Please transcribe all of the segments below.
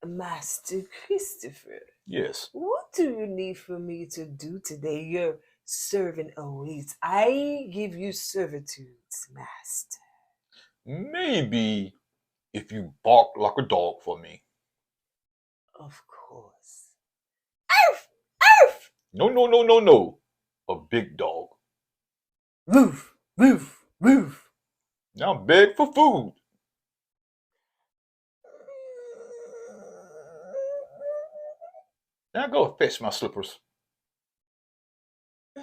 Master Christopher. Yes. What do you need for me to do today? Your servant awaits. I give you servitudes, master. Maybe if you bark like a dog for me. Of course. Arf! Arf! No. A big dog. Woof! Woof! Woof! Now beg for food. Now go fetch my slippers. I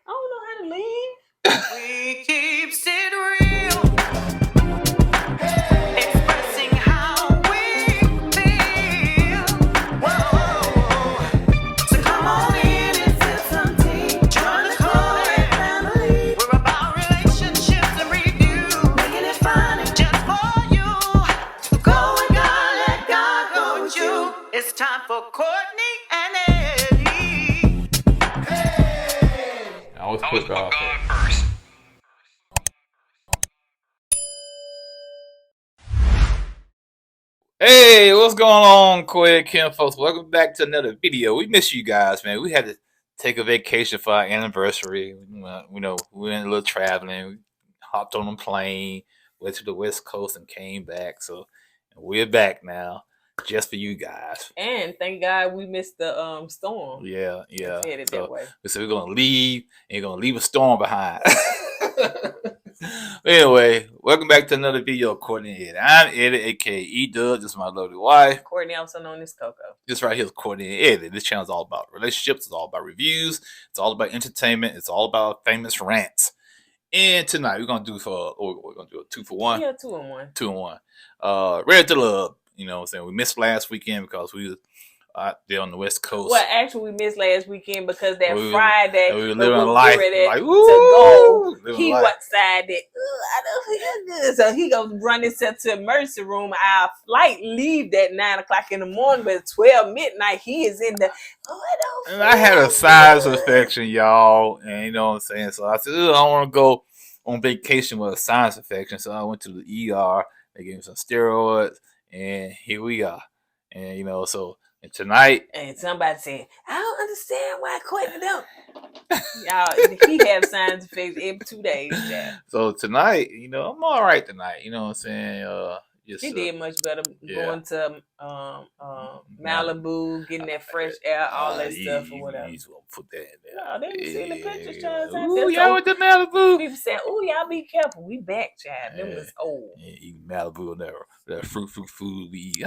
don't know how to leave. We keeps it real, expressing how we feel. Whoa. So come on in and sip some tea. Join the Kourtney family. We're about relationships and review, making it fun just for you. So go with God, let God go with you. It's time for Kourtney and Eddie. I always put God first. Hey, what's going on, Quentin, folks? Welcome back to another video. We miss you guys, man. We had to take a vacation for our anniversary. We went a little traveling. We hopped on a plane, went to the West Coast, and came back. So we're back now, just for you guys. And thank God we missed the storm. Yeah. It's headed that way. We said we're gonna leave, and you're gonna leave a storm behind. Anyway, welcome back to another video of Kourtney Eddie. I'm Eddie, aka E-Dub. This is my lovely wife. Kourtney, also known as Coco. This right here is Kourtney Eddie. This channel is all about relationships. It's all about reviews. It's all about entertainment. It's all about famous rants. And tonight we're gonna do a 2-for-1. Yeah, 2-in-1. 2-in-1. Ready to love. You know what I'm saying? We missed last weekend because we was out there on the West Coast. Well, actually, we missed last weekend because that Friday we were living life like, to go. He life. decided, I don't feel good. So he goes run himself to the emergency room. Our flight leave at 9 o'clock in the morning, but at 12 midnight, he is in the, and I had a sinus infection, y'all. And you know what I'm saying? So I said, I don't want to go on vacation with a sinus infection. So I went to the ER. They gave me some steroids. And here we are. And, you know, so and tonight. And somebody said, I don't understand why Quentin don't. Y'all, he have signs of face every 2 days. Yeah. So tonight, you know, I'm all right tonight. You know what I'm saying? He did much better going to Malibu, getting that fresh air, all that stuff or whatever. He's gonna put that in there. No, they didn't see the pictures, child. Ooh, y'all went to Malibu. People saying, "Ooh, y'all be careful. We back, child. Them was old." Yeah, eating Malibu and that fruit food we eat.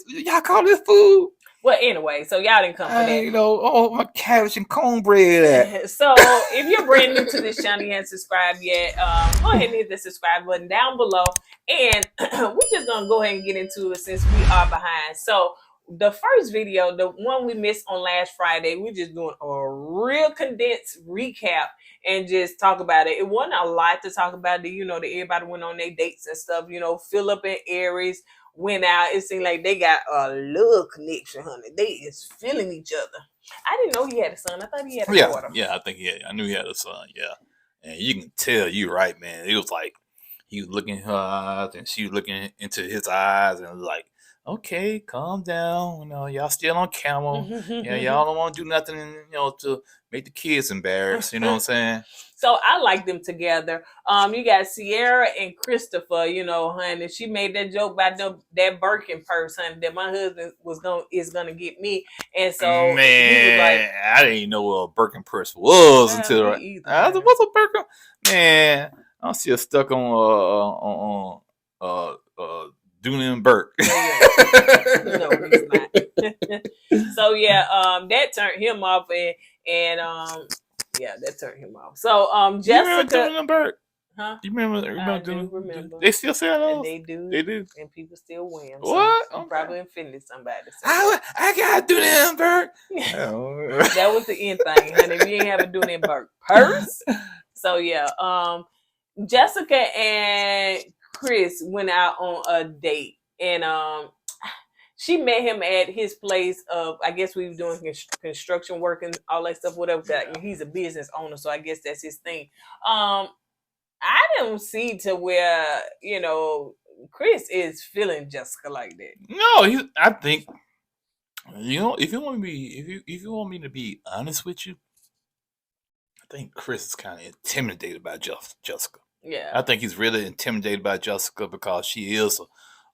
Y'all call this food? Well, anyway, so y'all didn't come for that. You know, my cabbage and cornbread. So if you're brand new to this channel, you haven't subscribed yet, go ahead and hit the subscribe button down below. And we're just gonna go ahead and get into it since we are behind. So the first video, the one we missed on last Friday, we're just doing a real condensed recap and just talk about it. It wasn't a lot to talk about. You know, that everybody went on their dates and stuff. You know, Philip and Aries went out. It seemed like they got a love connection, honey. They is feeling each other. I didn't know he had a son. I thought he had a daughter. Yeah, I think he had. I knew he had a son. Yeah, and you can tell. You're right, man. It was like he was looking in her eyes, and she was looking into his eyes, and it was like, okay, calm down. You know, y'all still on camera. Yeah, y'all don't want to do nothing, you know, to make the kids embarrassed. You know what I'm saying? So I like them together. You got Sierra and Christopher, you know, honey. She made that joke about that Birkin purse, honey, that my husband is gonna get me. And so man, he was like, I didn't even know what a Birkin purse was until I was like, what's a Birkin? Man, I'm still stuck on Dooney and Burke. No, he's not. So yeah, that turned him off, and yeah, that turned him off. So Jessica, you remember Dooney and Burke? Huh? You remember? They still sell those? And they do. They do. And people still wear them. What? So I'm probably offended somebody. I got Dooney and Burke. That was the end thing, honey. We ain't have a Dooney and Burke purse. So yeah, Jessica and Chris went out on a date, and she met him at his place of, I guess we were doing construction work and all that stuff, whatever. He's a business owner, so I guess that's his thing. I don't see to where, you know, Chris is feeling Jessica like that. No, I think if you want me, if you want me to be honest with you, I think Chris is kind of intimidated by Jessica. Yeah. I think he's really intimidated by Jessica because she is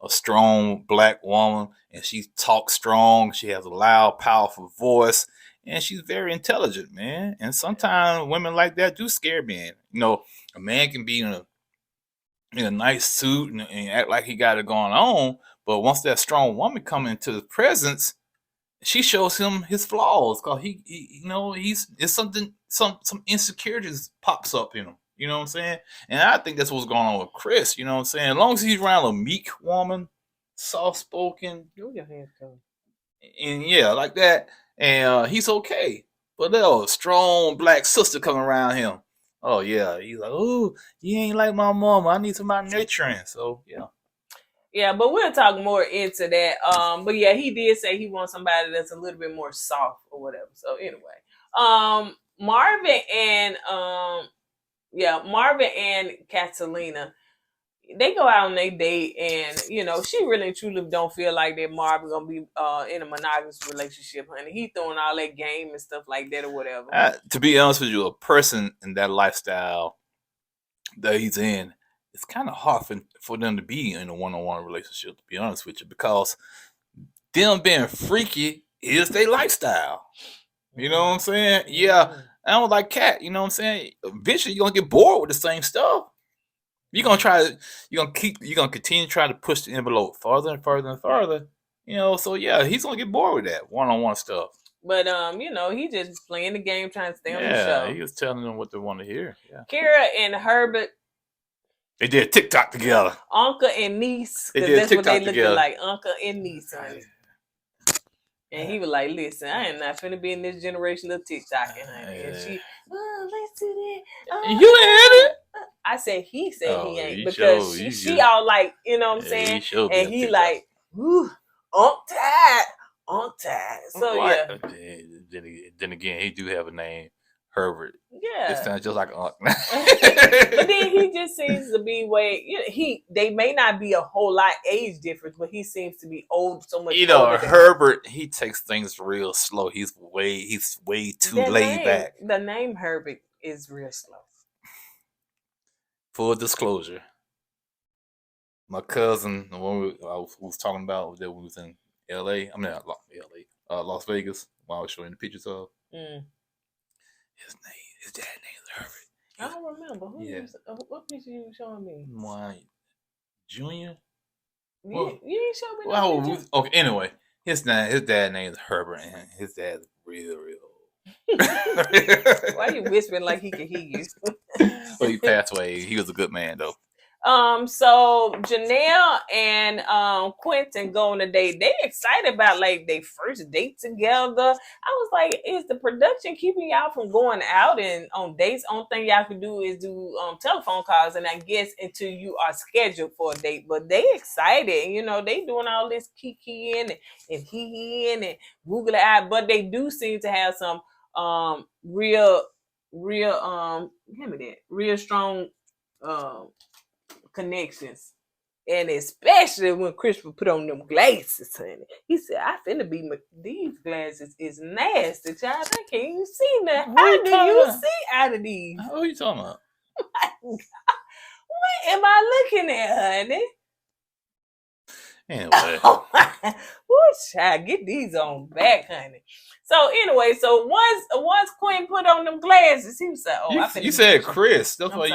a strong black woman and she talks strong. She has a loud, powerful voice, and she's very intelligent, man. And sometimes women like that do scare men. A man can be in a nice suit and act like he got it going on, but once that strong woman come into his presence, she shows him his flaws because it's something some insecurities pops up in him. You know what I'm saying? And I think that's what's going on with Chris. You know what I'm saying? As long as he's around a meek woman, soft spoken, Move your hands coming. and yeah, like that, and he's okay. But there's a strong black sister coming around him. Oh yeah, he's like, oh, you ain't like my mama. I need somebody nurturing. So yeah. Yeah, but we'll talk more into that. But yeah, he did say he wants somebody that's a little bit more soft or whatever. So anyway, Marvin and Catalina, they go out on their date, and she really and truly don't feel like that Marvin gonna be in a monogamous relationship, honey. He throwing all that game and stuff like that or whatever. To be honest with you, a person in that lifestyle that he's in, it's kind of hard for them to be in a one-on-one relationship, to be honest with you, because them being freaky is their lifestyle. You know what I'm saying? Yeah, I don't like cat. You know what I'm saying? Eventually, you're gonna get bored with the same stuff. You're gonna continue trying to push the envelope farther and further and further. So yeah, he's gonna get bored with that one-on-one stuff. But he just playing the game, trying to stay on the show. Yeah, he was telling them what they want to hear. Yeah. Kara and Herbert, they did TikTok together. Uncle and niece, because that's TikTok what they looking like, uncle and niece, honey. And he was like, listen, I am not finna be in this generation of TikToking, honey. And she, let's do that. You ain't it? I said, he said he ain't, because she all like, you know what I'm saying? And he like, ooh, on tight. So yeah. Then again, he do have a name, Herbert. Yeah. It sounds just like Unc. But then he just seems to be they may not be a whole lot age difference, but he seems to be old so much. Herbert, he takes things real slow. He's way too laid back. The name Herbert is real slow. Full disclosure, my cousin, the one I was talking about that was in L.A. I mean, not L.A. Las Vegas. When I was showing the pictures of his dad's name is Herbert. I don't remember. What picture you showing me? My junior. You ain't showing me. Okay. Anyway, his dad's name is Herbert, and his dad's real old. Why are you whispering like he can hear you? Well, he passed away. He was a good man, though. So Janelle and Quentin go on a date. They excited about like their first date together. I was like, is the production keeping y'all from going out and on dates? Only thing y'all can do is do telephone calls, and I guess until you are scheduled for a date. But they excited, they doing all this kikiing and he-heing and Google eye. But they do seem to have some real strong connections, and especially when Christopher put on them glasses, honey. He said, "I finna be these glasses is nasty, child. I can't even see that. How do you see out of these? What are you talking about? What am I looking at, honey?" Anyway, child, get these on back, honey. So anyway, once Quentin put on them glasses, he was like, "Oh, you said Chris. That's why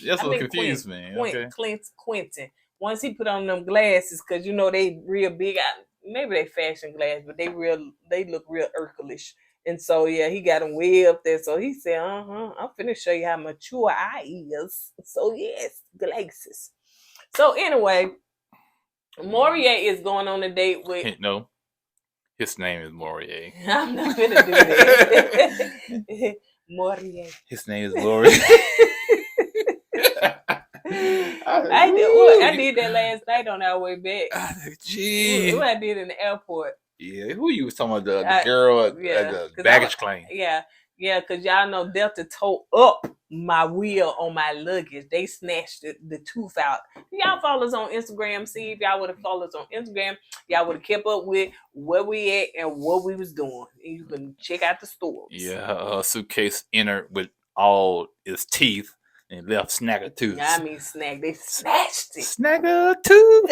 that's what confused me." Okay. Quentin. Once he put on them glasses, because they real big. Maybe they fashion glasses, but they look real Urkelish. And so yeah, he got them way up there. So he said, I'm finna show you how mature I is. So yes, glasses. So anyway, Maurier is going on a date with. No, his name is Maurier. I'm not gonna do that. Maurier. His name is Maurier. I did that last night on our way back. Gee. What I did in the airport. Yeah, who you was talking about? The girl at the baggage claim. Yeah. Yeah, because y'all know Delta tore up my wheel on my luggage. They snatched the tooth out. Y'all follow us on Instagram. See if y'all would have followed us on Instagram. Y'all would have kept up with where we at and what we was doing. And you can check out the stories. Yeah, suitcase entered with all its teeth and left snagger tooth. I mean, snack. They snatched it. Snagger tooth.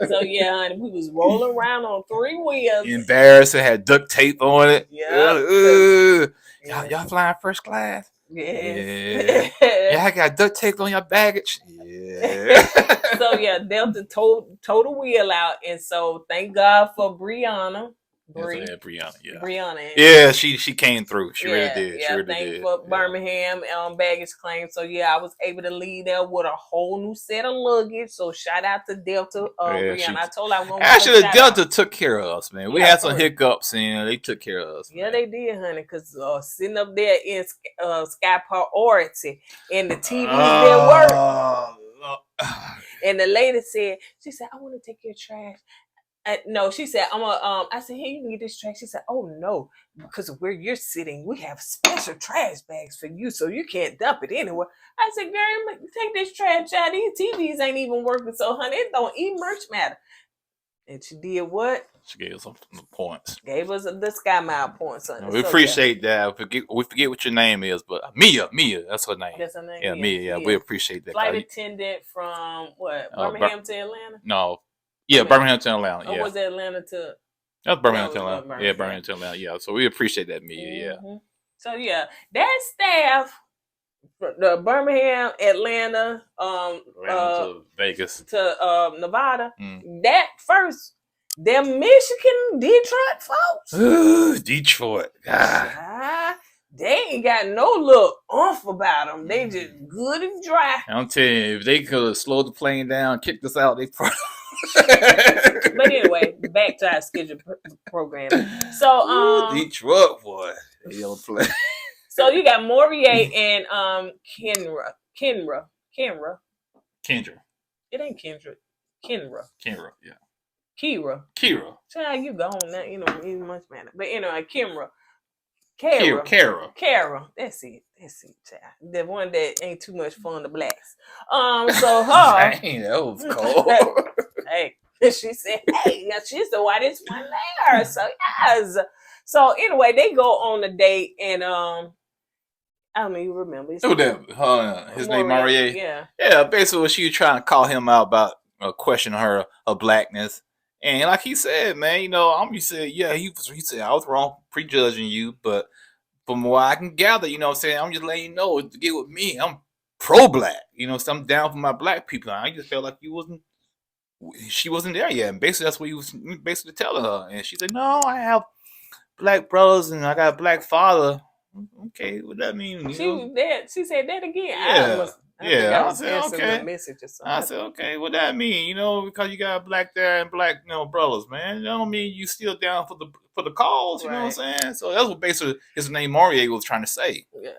So yeah, honey, we was rolling around on 3 wheels. Embarrassing. Had duct tape on it. Yeah. Y'all flying first class? Yes. Yeah, I got duct tape on your baggage. Yeah. So yeah, Delta towed the wheel out, and so thank God for Brianna. Brianna, yeah. Brianna. Yeah, she came through. She really did. Yeah, she really thank did. for Birmingham baggage claim. So yeah, I was able to leave there with a whole new set of luggage. So shout out to Delta, Brianna. I told her I was gonna actually Delta took care of us, man. We had some hiccups and they took care of us. Yeah, they did, honey. Because sitting up there in Sky Priority and the TVs didn't work. And the lady said, she said, I want to take your trash. No, she said, I said, here, you can get this trash. She said, oh no, because of where you're sitting, we have special trash bags for you, so you can't dump it anywhere. I said, girl, take this trash out. These TVs ain't even working, so honey, it don't even much matter. And she did what? She gave us some points. Gave us the Sky Mile points. Honey. We appreciate that. We forget what your name is, but Mia, that's her name. That's her name. Yeah, Mia. Yeah, we appreciate that. Flight attendant from what? Birmingham to Atlanta? No. Yeah, Birmingham to Atlanta. Or Yeah. was it Atlanta to? That's Birmingham to Atlanta. Yeah, Birmingham to Atlanta. Yeah. So we appreciate that, Mia. Mm-hmm. So yeah, that staff, the Birmingham, Atlanta, to Vegas, to Nevada. That first, them Michigan, Detroit folks. Ooh, Detroit. They ain't got no little oomph about them. They just good and dry. I'm telling you, if they could have slowed the plane down, kicked us out, they probably. But anyway, back to our scheduled program. So, Detroit, boy, they don't play. So you got Maurier and Kendra. It ain't Kendra. Kenra, yeah. Kira. Child, you gone now. You know, it much matter. But anyway, Kara. That's it, child. The one that ain't too much fun to blacks. So her. Dang, that was cold. Hey, she said, hey, she's the whitest one there. So yes. So anyway, they go on a date and I don't even remember. Who that? His name Maurier. Yeah. Yeah. Basically, she was trying to call him out about questioning her blackness. And like he said, man, you know, he said I was wrong prejudging you, but from what I can gather, you know what I'm saying, I'm just letting you know to get with me, I'm pro-black. You know, so I'm down for my black people. I just felt like she wasn't there yet. And basically that's what he was basically telling her. And she said, no, I have black brothers and I got a black father. Okay, what that mean? She said that again. Yeah. I said, okay. Message or something. I said, okay, what that mean? You know, because you got black there and black, you know, brothers, man. That don't mean you still down for the cause. You know what I'm saying? So that's what basically his name Maurier was trying to say. Yeah.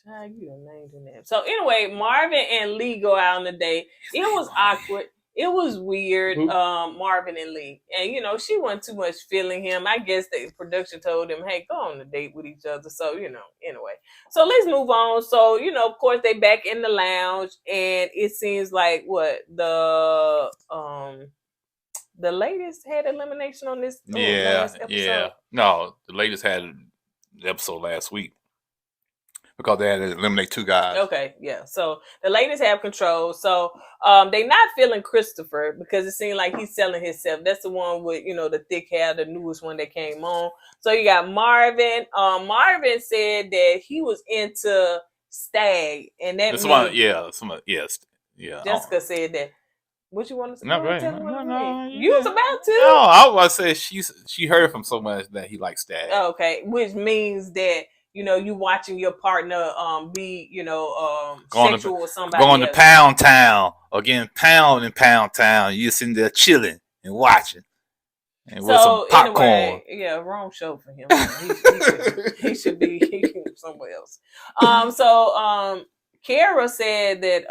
Child, you done named him that. So anyway, Marvin and Lee go out on the date. It was awkward. It was weird, Marvin and Lee. And, you know, she wasn't too much feeling him. I guess the production told him, hey, go on a date with each other. So, you know, anyway. So let's move on. So, you know, of course, they back in the lounge. And it seems like, the latest had elimination on this last episode? Yeah. No, the latest had the episode last week. Because they had to eliminate 2 guys. Okay, yeah. So the ladies have control. So they not feeling Christopher because it seemed like he's selling himself. That's the one with, you know, the thick hair, the newest one that came on. So you got Marvin. Marvin said that he was into Stag. And that yes. Yeah. Jessica said that. What you want to say? No, no. You was about to. No, I was about to say she heard from so much that he likes Stag. Okay, which means that, you know, you watching your partner be, you know, sexual with somebody going else. to Pound Town or getting pound in Pound Town. You're sitting there chilling and watching. And with some popcorn. Anyway, yeah, wrong show for him. He should be somewhere else. So Kara said that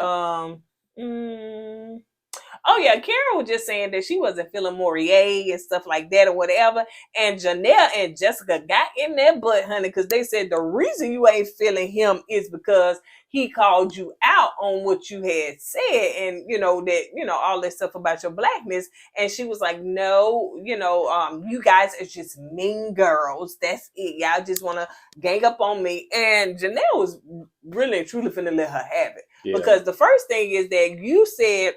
yeah, Kara was just saying that she wasn't feeling Maurier and stuff like that or whatever. And Janelle and Jessica got in their butt, honey, because they said the reason you ain't feeling him is because he called you out on what you had said, and that all this stuff about your blackness. And she was like, no, you guys are just mean girls. That's it. Y'all just want to gang up on me. And Janelle was really and truly finna let her have it. Yeah. Because the first thing is that you said,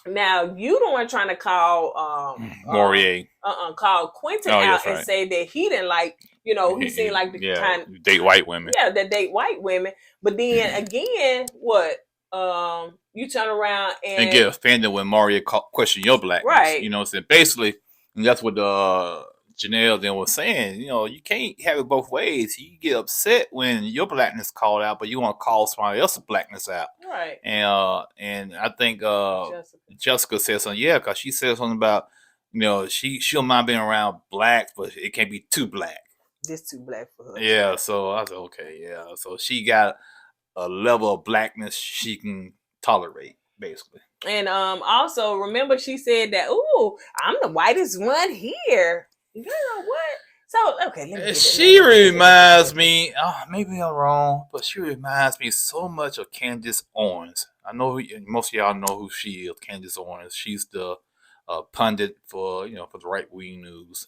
now you the one trying to call Maurier. Call Quentin out and say that he didn't like, he seemed like the kind date white women. Yeah, that date white women. But then again, what? You turn around and get offended when Maurier question your blackness. Right. You know what I'm saying? Basically, and that's what Janelle then was saying. You can't have it both ways. You get upset when your blackness called out, but you want to call somebody else's blackness out. Right. And I think Jessica said something. Yeah, because she said something about she don't mind being around blacks, but it can't be too black. This too black for her. Yeah. So I said, okay, yeah. So she got a level of blackness she can tolerate, basically. And also remember she said that, ooh, I'm the whitest one here. Girl, what? So okay, let me she reminds me, maybe I'm wrong, but she reminds me so much of Candace Owens. I know most of y'all know who she is, Candace Owens. She's the pundit for for the right wing news,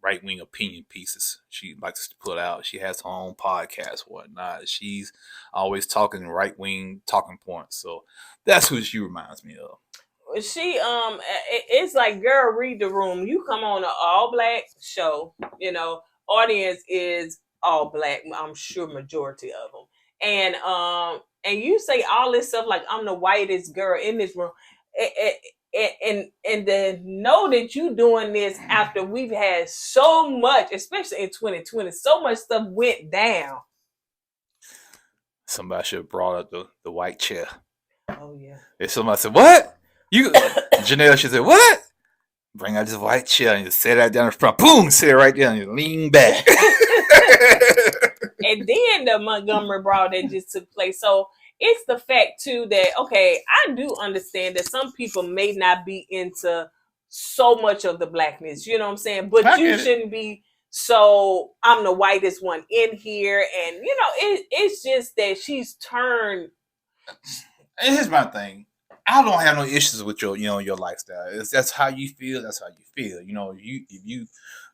right wing opinion pieces she likes to put out. She has her own podcast, whatnot. She's always talking right wing talking points. So that's who she reminds me of. She it's like, girl, read the room. You come on an all black show, audience is all black, I'm sure majority of them, and you say all this stuff like I'm the whitest girl in this room, and then know that you doing this after we've had so much, especially in 2020, so much stuff went down. Somebody should have brought up the white chair. Oh yeah. If somebody said, what? Janelle should say, what? Bring out this white chair and you sit that down in front. Boom! Sit it right there and you lean back. And then the Montgomery brawl that just took place. So it's the fact too that, okay, I do understand that some people may not be into so much of the blackness, you know what I'm saying? But you shouldn't be so I'm the whitest one in here. And it's just that she's turned. And here's my thing. I don't have no issues with your lifestyle. That's how you feel. That's how you feel.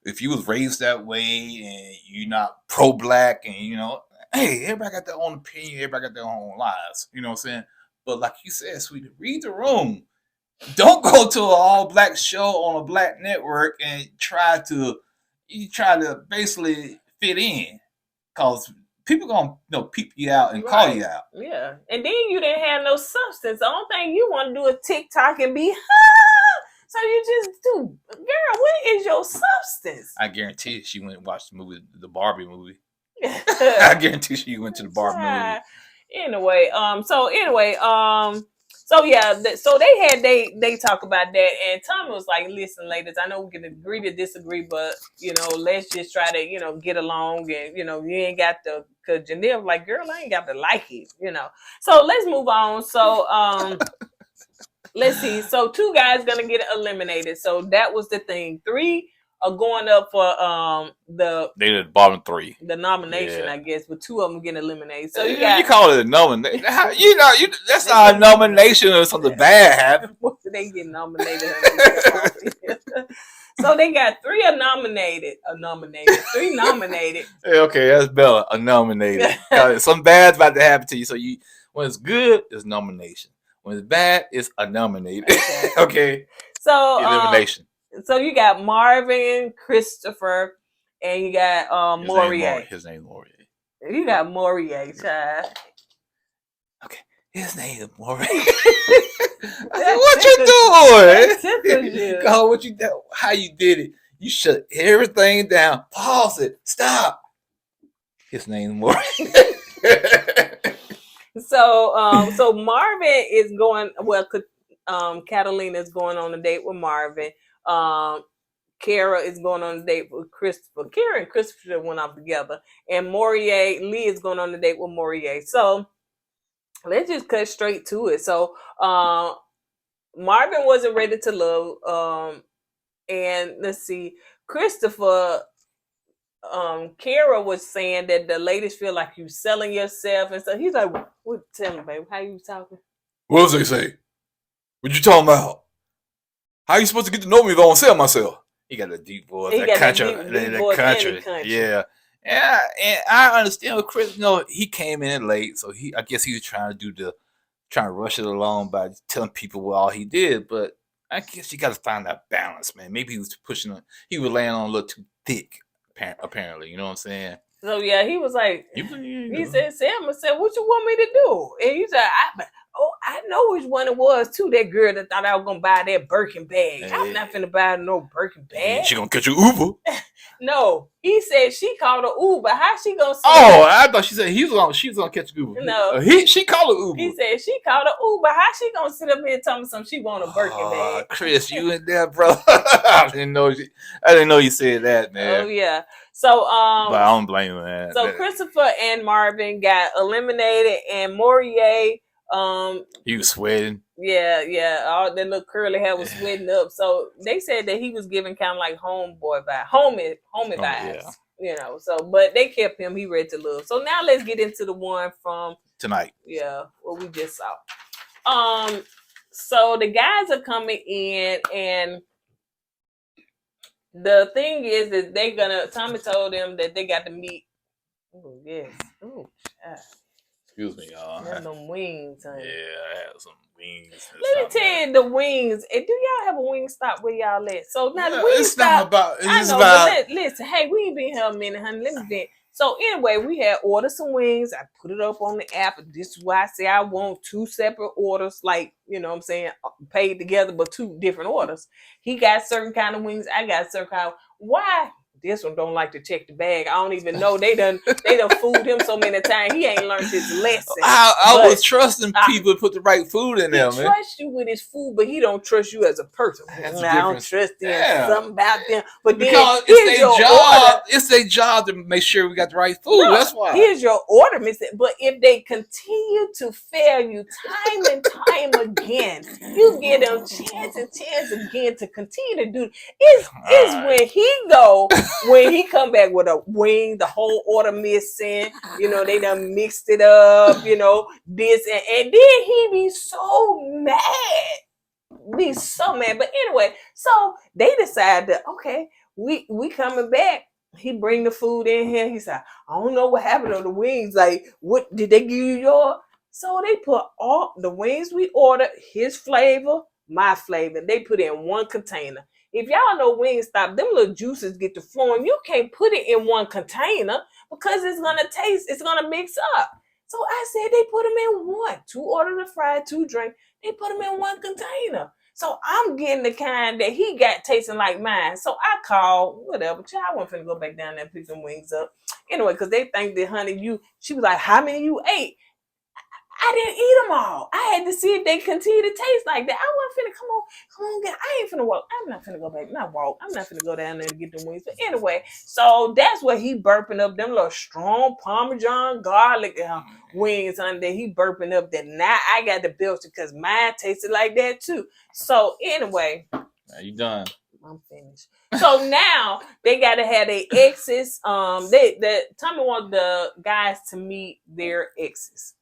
If you was raised that way and you're not pro-black and hey, everybody got their own opinion. Everybody got their own lives. You know what I'm saying? But like you said, sweetie, read the room. Don't go to an all-black show on a black network and try to basically fit in, cause people gonna peep you out and call you out. Yeah. And then you didn't have no substance. The only thing you want to do is TikTok and be so you just do. Girl, what is your substance? I guarantee she went and watched the Barbie movie. I guarantee she went to the Barbie movie. Anyway, so yeah, so they talk about that, and Tommy was like, listen, ladies, I know we can agree to disagree, but let's just try to get along, and you ain't got to, because Janelle was like, girl, I ain't got to like it, so let's move on. So let's see, so 2 guys gonna get eliminated, so that was the thing. 3 are going up for they the bottom 3, the nomination, I guess, but 2 of them getting eliminated. So you call it a nomination. That's not a nomination or something bad happened. They get nominated. So they got 3 are nominated. 3 nominated. Okay, that's better. A nominated. Something bad's about to happen to you. So when it's good, it's nomination. When it's bad, it's a nominated. Okay. So elimination. So you got Marvin, Christopher, and you got Maurier. His name Maurier. You got Maurier, child. Okay. His name is Maurier. What you doing? How you did it. You shut everything down. Pause it. Stop. His name is Maurier. So Marvin is going, Catalina is going on a date with Marvin. Kara is going on a date with Christopher. Kara and Christopher went off together, and Lee is going on a date with Maurier. So let's just cut straight to it. So Marvin wasn't ready to love. And let's see, Christopher, Kara was saying that the ladies feel like you selling yourself and stuff. He's like, "What? Tell me, baby, how you talking?" What does they say? What you talking about? How you supposed to get to know me if I don't sell myself? He got a deep voice. He That got country. that deep That voice and country. the country. Yeah. Yeah. And I understand with Chris, he came in late, so I guess he was trying to rush it along by telling people what all he did, but I guess you got to find that balance, man. Maybe he was he was laying on a little too thick, apparently. You know what I'm saying? So yeah, he was like, You he said, Selma said, "What you want me to do?" And he said, I know which one it was too. That girl that thought I was gonna buy that Birkin bag. I'm not finna buy no Birkin bag. She gonna catch you Uber. No, he said she called an Uber. How she gonna? Oh, I thought she said she was gonna catch Uber. No, she called an Uber. He said she called an Uber. How she gonna sit up here and tell me something? She want a Birkin bag. Chris, you in there, bro? I didn't know you said that, man. Oh yeah. So but I don't blame him, man. So Christopher and Marvin got eliminated, and Maurier, he was sweating. Yeah. All that little curly hair was sweating up. So they said that he was giving kind of like homeboy vibes, homie vibes. Yeah. You know. So, but they kept him. He ready to love. So now let's get into the one from tonight. Yeah, what we just saw. So the guys are coming in, and the thing is that Tommy told them that they got to meet. Oh yes. Oh, excuse me, y'all. I had them wings, honey. Yeah, I had some wings. Let me tell you the wings. And do y'all have a Wingstop where y'all at? So now the Wingstop. It's not about. It's about. Listen, hey, we ain't been here a minute, honey. Let me vent. So anyway, we had ordered some wings. I put it up on the app. This is why I say I want 2 separate orders, like, you know what I'm saying, paid together, but 2 different orders. He got certain kind of wings. I got certain kind of. Why? This one don't like to check the bag. I don't even know. They done fooled him so many times. He ain't learned his lesson. I was trusting people to put the right food in there, man. He trusts you with his food, but he don't trust you as a person. I don't trust them. Yeah. Something about them. But because it's their job to make sure we got the right food. That's why. Here's your order, Mr. But if they continue to fail you time and time again, you give them chance again to continue to do. It's when he go. When he come back with a wing, the whole order missing, they done mixed it up, this and then he be so mad. But anyway, so they decided that, okay, we coming back. He bring the food in here. He said, I don't know what happened on the wings. Like, what did they give you your? So they put all the wings we ordered, his flavor, my flavor. They put it in one container. If y'all know Wingstop, them little juices get to flowing. You can't put it in one container because it's gonna mix up. So I said they put them in one. 2 orders of fried, 2 drink. They put them in one container. So I'm getting the kind that he got tasting like mine. So I called, whatever. Child, I wasn't finna go back down there and pick them wings up. Anyway, because they think that, honey, she was like, how many you ate? I didn't eat them all. I had to see if they continue to taste like that. I wasn't finna, come on, get. I ain't finna walk. I'm not finna go back. Not walk. I'm not finna go down there to get them wings. But anyway, so that's what he burping up them little strong Parmesan garlic wings on there. He burping up that. Now I got the belch because mine tasted like that too. So anyway, now you done. I'm finished. So now they gotta have their exes. Tommy want the guys to meet their exes.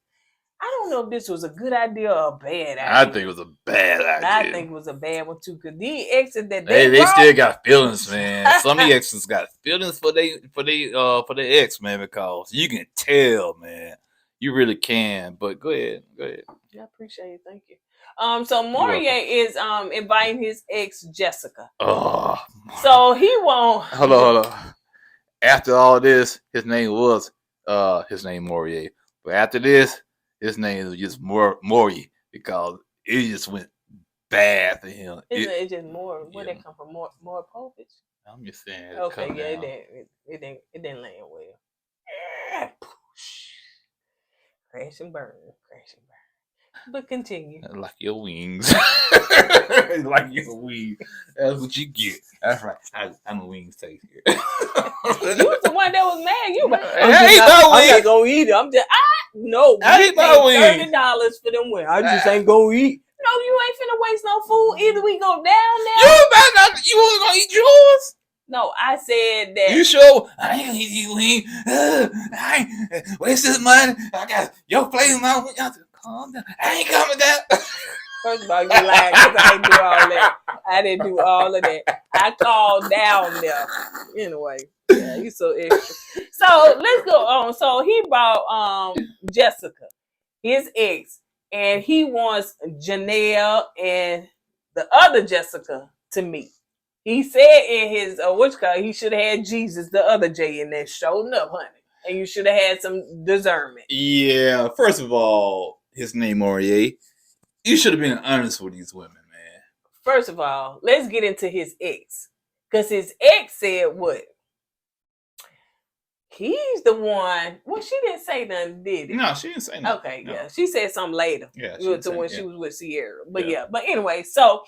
I don't know if this was a good idea or a bad idea. I think it was a bad idea. I think it was a bad one too, because these exes that they still got feelings, man. Some of the exes got feelings for their ex, man, because you can tell, man. You really can. But go ahead. I appreciate it. Thank you. So Maurier is inviting his ex Jessica. Oh, so he won't. Hold on. After all this, his name Maurier. But after this, his name is just Maurier because it just went bad for him. It's just more. Where they come from? More Povich? I'm just saying. Okay, yeah, it didn't land well. Crash and burn. But continue. Like your wings. Like your wings. That's what you get. That's right. I'm a wings taste here. You was the one that was mad. You I'm not gonna eat it. I hate my wings. $30 for them wings. I just ain't gonna eat. No, you ain't finna waste no no food. Either we go down there. You better not. You wasn't gonna eat yours. No, I said that. You sure? I ain't gonna eat you wing. I ain't waste this money. I got your place. Calm down. I ain't coming down. First of all, you lied because I didn't do all that. I didn't do all of that. I called down there. Anyway, yeah, you so extra. So let's go on. So he brought Jessica, his ex, and he wants Janelle and the other Jessica to meet. He said in his he should have had Jesus, the other J, in there. Showing up, honey, and you should have had some discernment. Yeah. First of all, his name Maurier. You should have been honest with these women, man. First of all, let's get into his ex. Because his ex said what? He's the one. Well, she didn't say nothing, did it? No, she didn't say nothing. Okay, no. yeah. She said something later. Yeah. She was with Sierra. But yeah. But anyway, so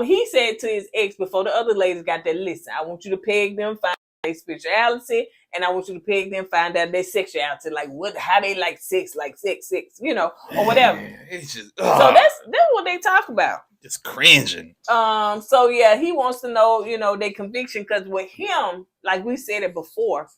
he said to his ex before the other ladies got there, listen, I want you to peg them, find their spirituality, and I want you to peg them, find out their sexuality, like how they like sex, you know, or whatever. It's just, so that's what they talk about. Just cringing. So yeah, he wants to know, you know, their conviction, because with him, like we said it before,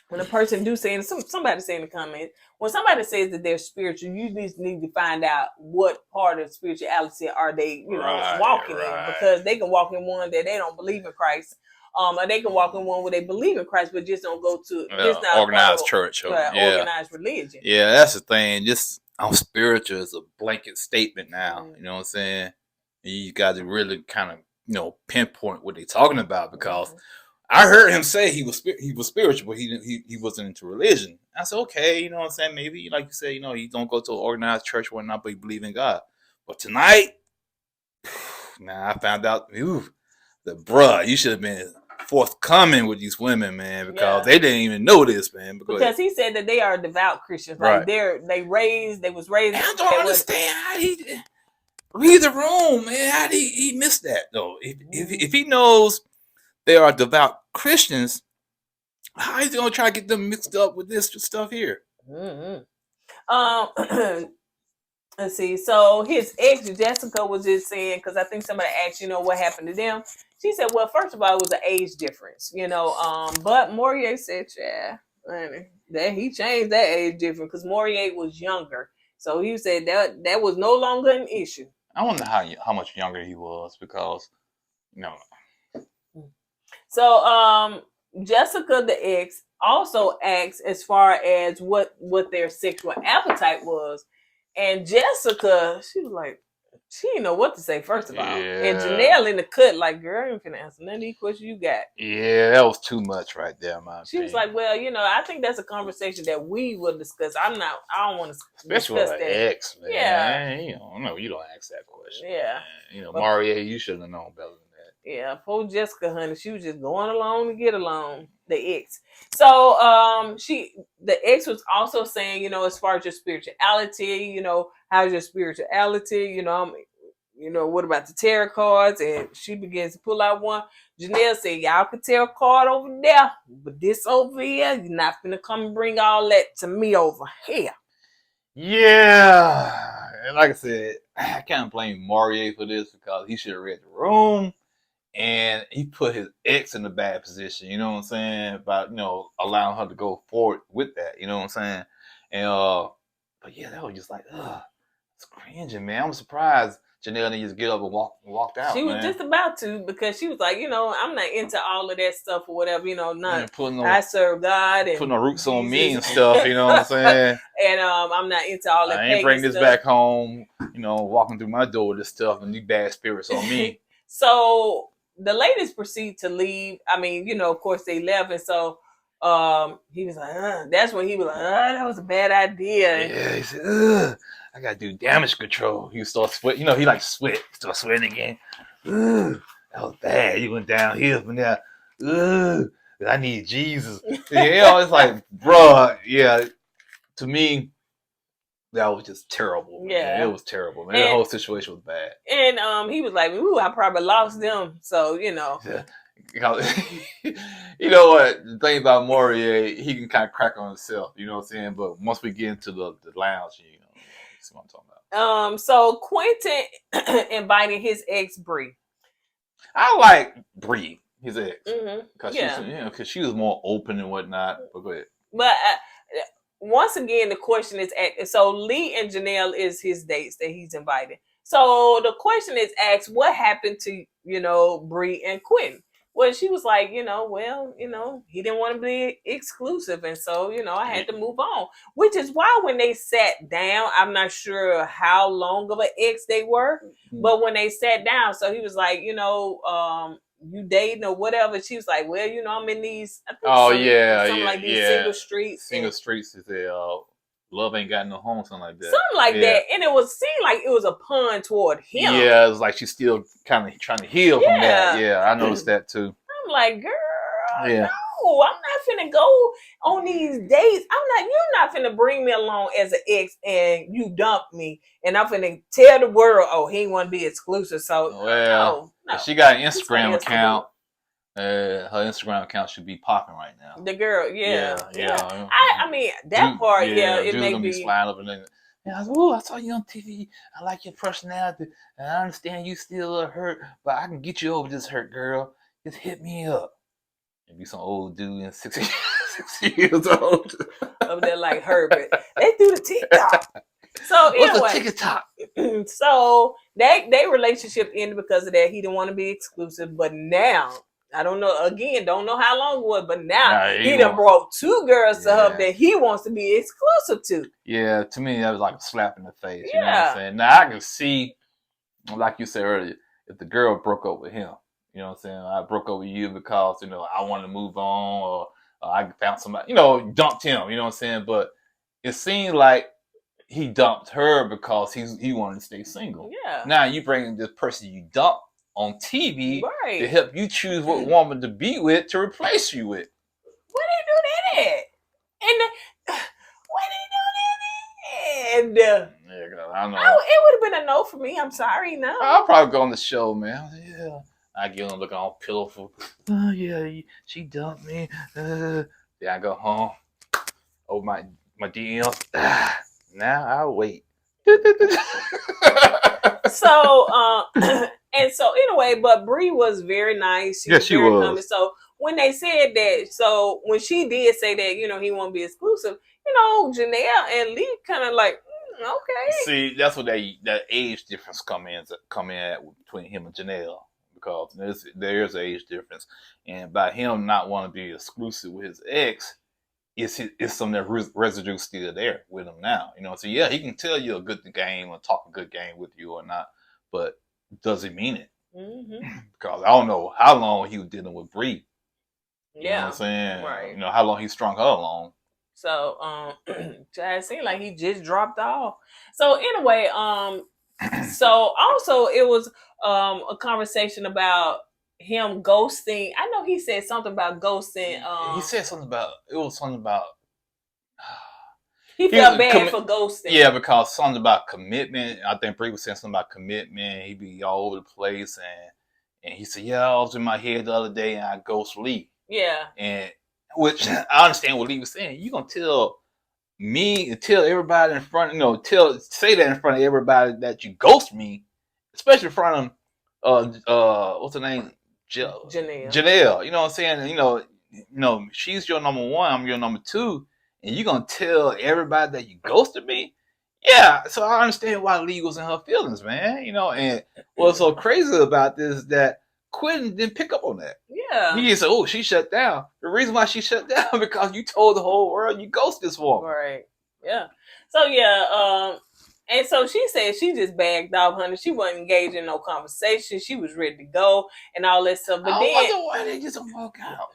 when a person do say, and somebody say in the comments, when somebody says that they're spiritual, you just need to find out what part of spirituality are they, you know, walking in, because they can walk in one that they don't believe in Christ. Or they can walk in one where they believe in Christ, but just don't go to organized church or organized religion. Yeah, that's the thing. Just I'm spiritual is a blanket statement now. Mm-hmm. You know what I'm saying? You got to really kind of, you know, pinpoint what they're talking about, because I heard him say he was spiritual, but he wasn't into religion. I said, okay, you know what I'm saying? Maybe, like you said, you know, he don't go to an organized church or not, but he believe in God. But tonight, I found out, you should have been forthcoming with these women, man, because they didn't even know this, man. Because he said that they are devout Christians. Like they was raised. I don't understand how he read the room, man. How did he miss that though? If he knows they are devout Christians, how is he gonna try to get them mixed up with this stuff here? Let's see. So his ex Jessica was just saying, because I think somebody asked, you know, what happened to them. She said, well, first of all, it was an age difference, you know. But Maurier said, yeah, that he changed that age difference, because Maurier was younger. So he said that was no longer an issue. I wonder how much younger he was, because, you know. So Jessica, the ex, also asked as far as what their sexual appetite was. And Jessica, she was like, she didn't know what to say, first of all. And Janelle in the cut, like, girl, I ain't finna answer none of these questions you got. Yeah, that was too much right there, man. She was like, well, you know, I think that's a conversation that we will discuss. I don't want to discuss that. Ex, man. Yeah. You don't ask that question. Yeah. Man. You know, Maurier, you should have known better than that. Yeah, poor Jessica, honey. She was just going along to get along. The ex. So the ex was also saying, you know, as far as your spirituality, you know, how's your spirituality? You know, what about the tarot cards? And she begins to pull out one. Janelle said, y'all can tarot card over there, but this over here, you're not gonna come and bring all that to me over here. Yeah. And like I said, I can't blame Maurier for this, because he should have read the room. And he put his ex in a bad position, you know what I'm saying? About, you know, allowing her to go forward with that, you know what I'm saying? And, but yeah, that was just like, it's cringing, man. I'm surprised Janelle didn't just get up and walked out. She was just about to, because she was like, you know, I'm not into all of that stuff or whatever, you know, I serve God and putting no roots on me and stuff, you know what I'm saying? And I'm not into all that. I ain't bring this back home, you know, walking through my door with this stuff and these bad spirits on me. So the ladies proceed to leave. I mean, you know, of course they left, and so he was like, that's when he was like, that was a bad idea. Yeah, he said, I gotta do damage control. He start sweat. You know, he like sweat. Start sweating again. That was bad. He went downhill from there. I need Jesus. Yeah, you know, it's like, bruh, yeah. To me, that was just terrible. Man. Yeah, it was terrible, man. The whole situation was bad. And he was like, "Ooh, I probably lost them." So you know, you know what? The thing about Maurier, he can kind of crack on himself. You know what I'm saying? But once we get into the lounge, you know, that's what I'm talking about. So Quinton invited his ex Bree. I like Bree, his ex, because Yeah. because she was more open and whatnot. But go ahead. But once again, the question is, so Lee and Janelle is his dates that he's invited. So the question is asked, what happened to, Bree and Quentin? Well, she was like, he didn't want to be exclusive. And so, I had to move on, which is why when they sat down, I'm not sure how long of an ex they were, but when they sat down, so he was like, you dating or whatever. She was like, well, I'm in these, I think something like these single streets. Single streets is love ain't got no home, something like that. Something like that. And it seemed like it was a pun toward him. Yeah, it was like she's still kind of trying to heal from that. Yeah, I noticed that too. I'm like, girl, no, I'm not finna go on these dates. You're not finna bring me along as an ex and you dump me and I'm finna tell the world, oh, he want to be exclusive. So, no. She got an Instagram account. Her Instagram account should be popping right now. The girl, yeah. I mean, Dude, part, it may gonna be sliding up and then. I was, I saw you on TV. I like your personality, and I understand you still hurt, but I can get you over this hurt, girl. Just hit me up. And be some old dude in 60 years old. Over there like Herbert. They do the TikTok. So anyway, what's the TikTok? So they relationship ended because of that. He didn't want to be exclusive, but now I don't know. Again, don't know how long it was, but now he done brought two girls to her that he wants to be exclusive to. Yeah, to me that was like a slap in the face. You know what I'm saying? Now I can see, like you said earlier, if the girl broke up with him. You know what I'm saying? I broke up with you because I wanted to move on, or I found somebody. Dumped him. You know what I'm saying? But it seemed like he dumped her because he wanted to stay single. Yeah. Now you bring this person you dumped on TV to help you choose what woman to be with to replace you with. What they do that at? And what they do that at? Yeah, I know. It would have been a no for me. I'm sorry, no. I'll probably go on the show, man. Yeah. I get on looking all pillowful. Oh yeah, she dumped me. Then I go home. Oh my DMs. Now I'll wait. So and so anyway, but Bree was very nice. She was. Coming. So when they said that, so when she did say that, he won't be exclusive, Janelle and Lee kind of like, okay. See, that's what that age difference come in between him and Janelle. Because there's an age difference, and by him not wanting to be exclusive with his ex, it's some of that residue still there with him now. So yeah, he can tell you a good game or talk a good game with you or not, but does he mean it? Mm-hmm. Because I don't know how long he was dealing with Bree. You know what I'm saying? Right. How long he strung her along. So it seemed like he just dropped off. So anyway, so also it was a conversation about him ghosting. I know he said something about ghosting. He said something about he felt bad for ghosting. Yeah, because something about commitment. I think Bree was saying something about commitment. He'd be all over the place, and he said, "Yeah, I was in my head the other day, and I ghost Lee." Yeah, and which I understand what Lee was saying. You gonna tell me and tell everybody in front, say that in front of everybody that you ghost me, especially in front of what's her name? Janelle. You know what I'm saying? She's your number one, I'm your number two, and you gonna tell everybody that you ghosted me? Yeah, so I understand why Lee was in her feelings, man. And what's so crazy about this is that Quentin didn't pick up on that. Yeah. He said, "Oh, she shut down." The reason why she shut down because you told the whole world you ghosted this woman. Right. Yeah. So yeah, and so she said she just bagged off, honey. She wasn't engaged in no conversation. She was ready to go and all that stuff. But I wonder why they just don't walk out.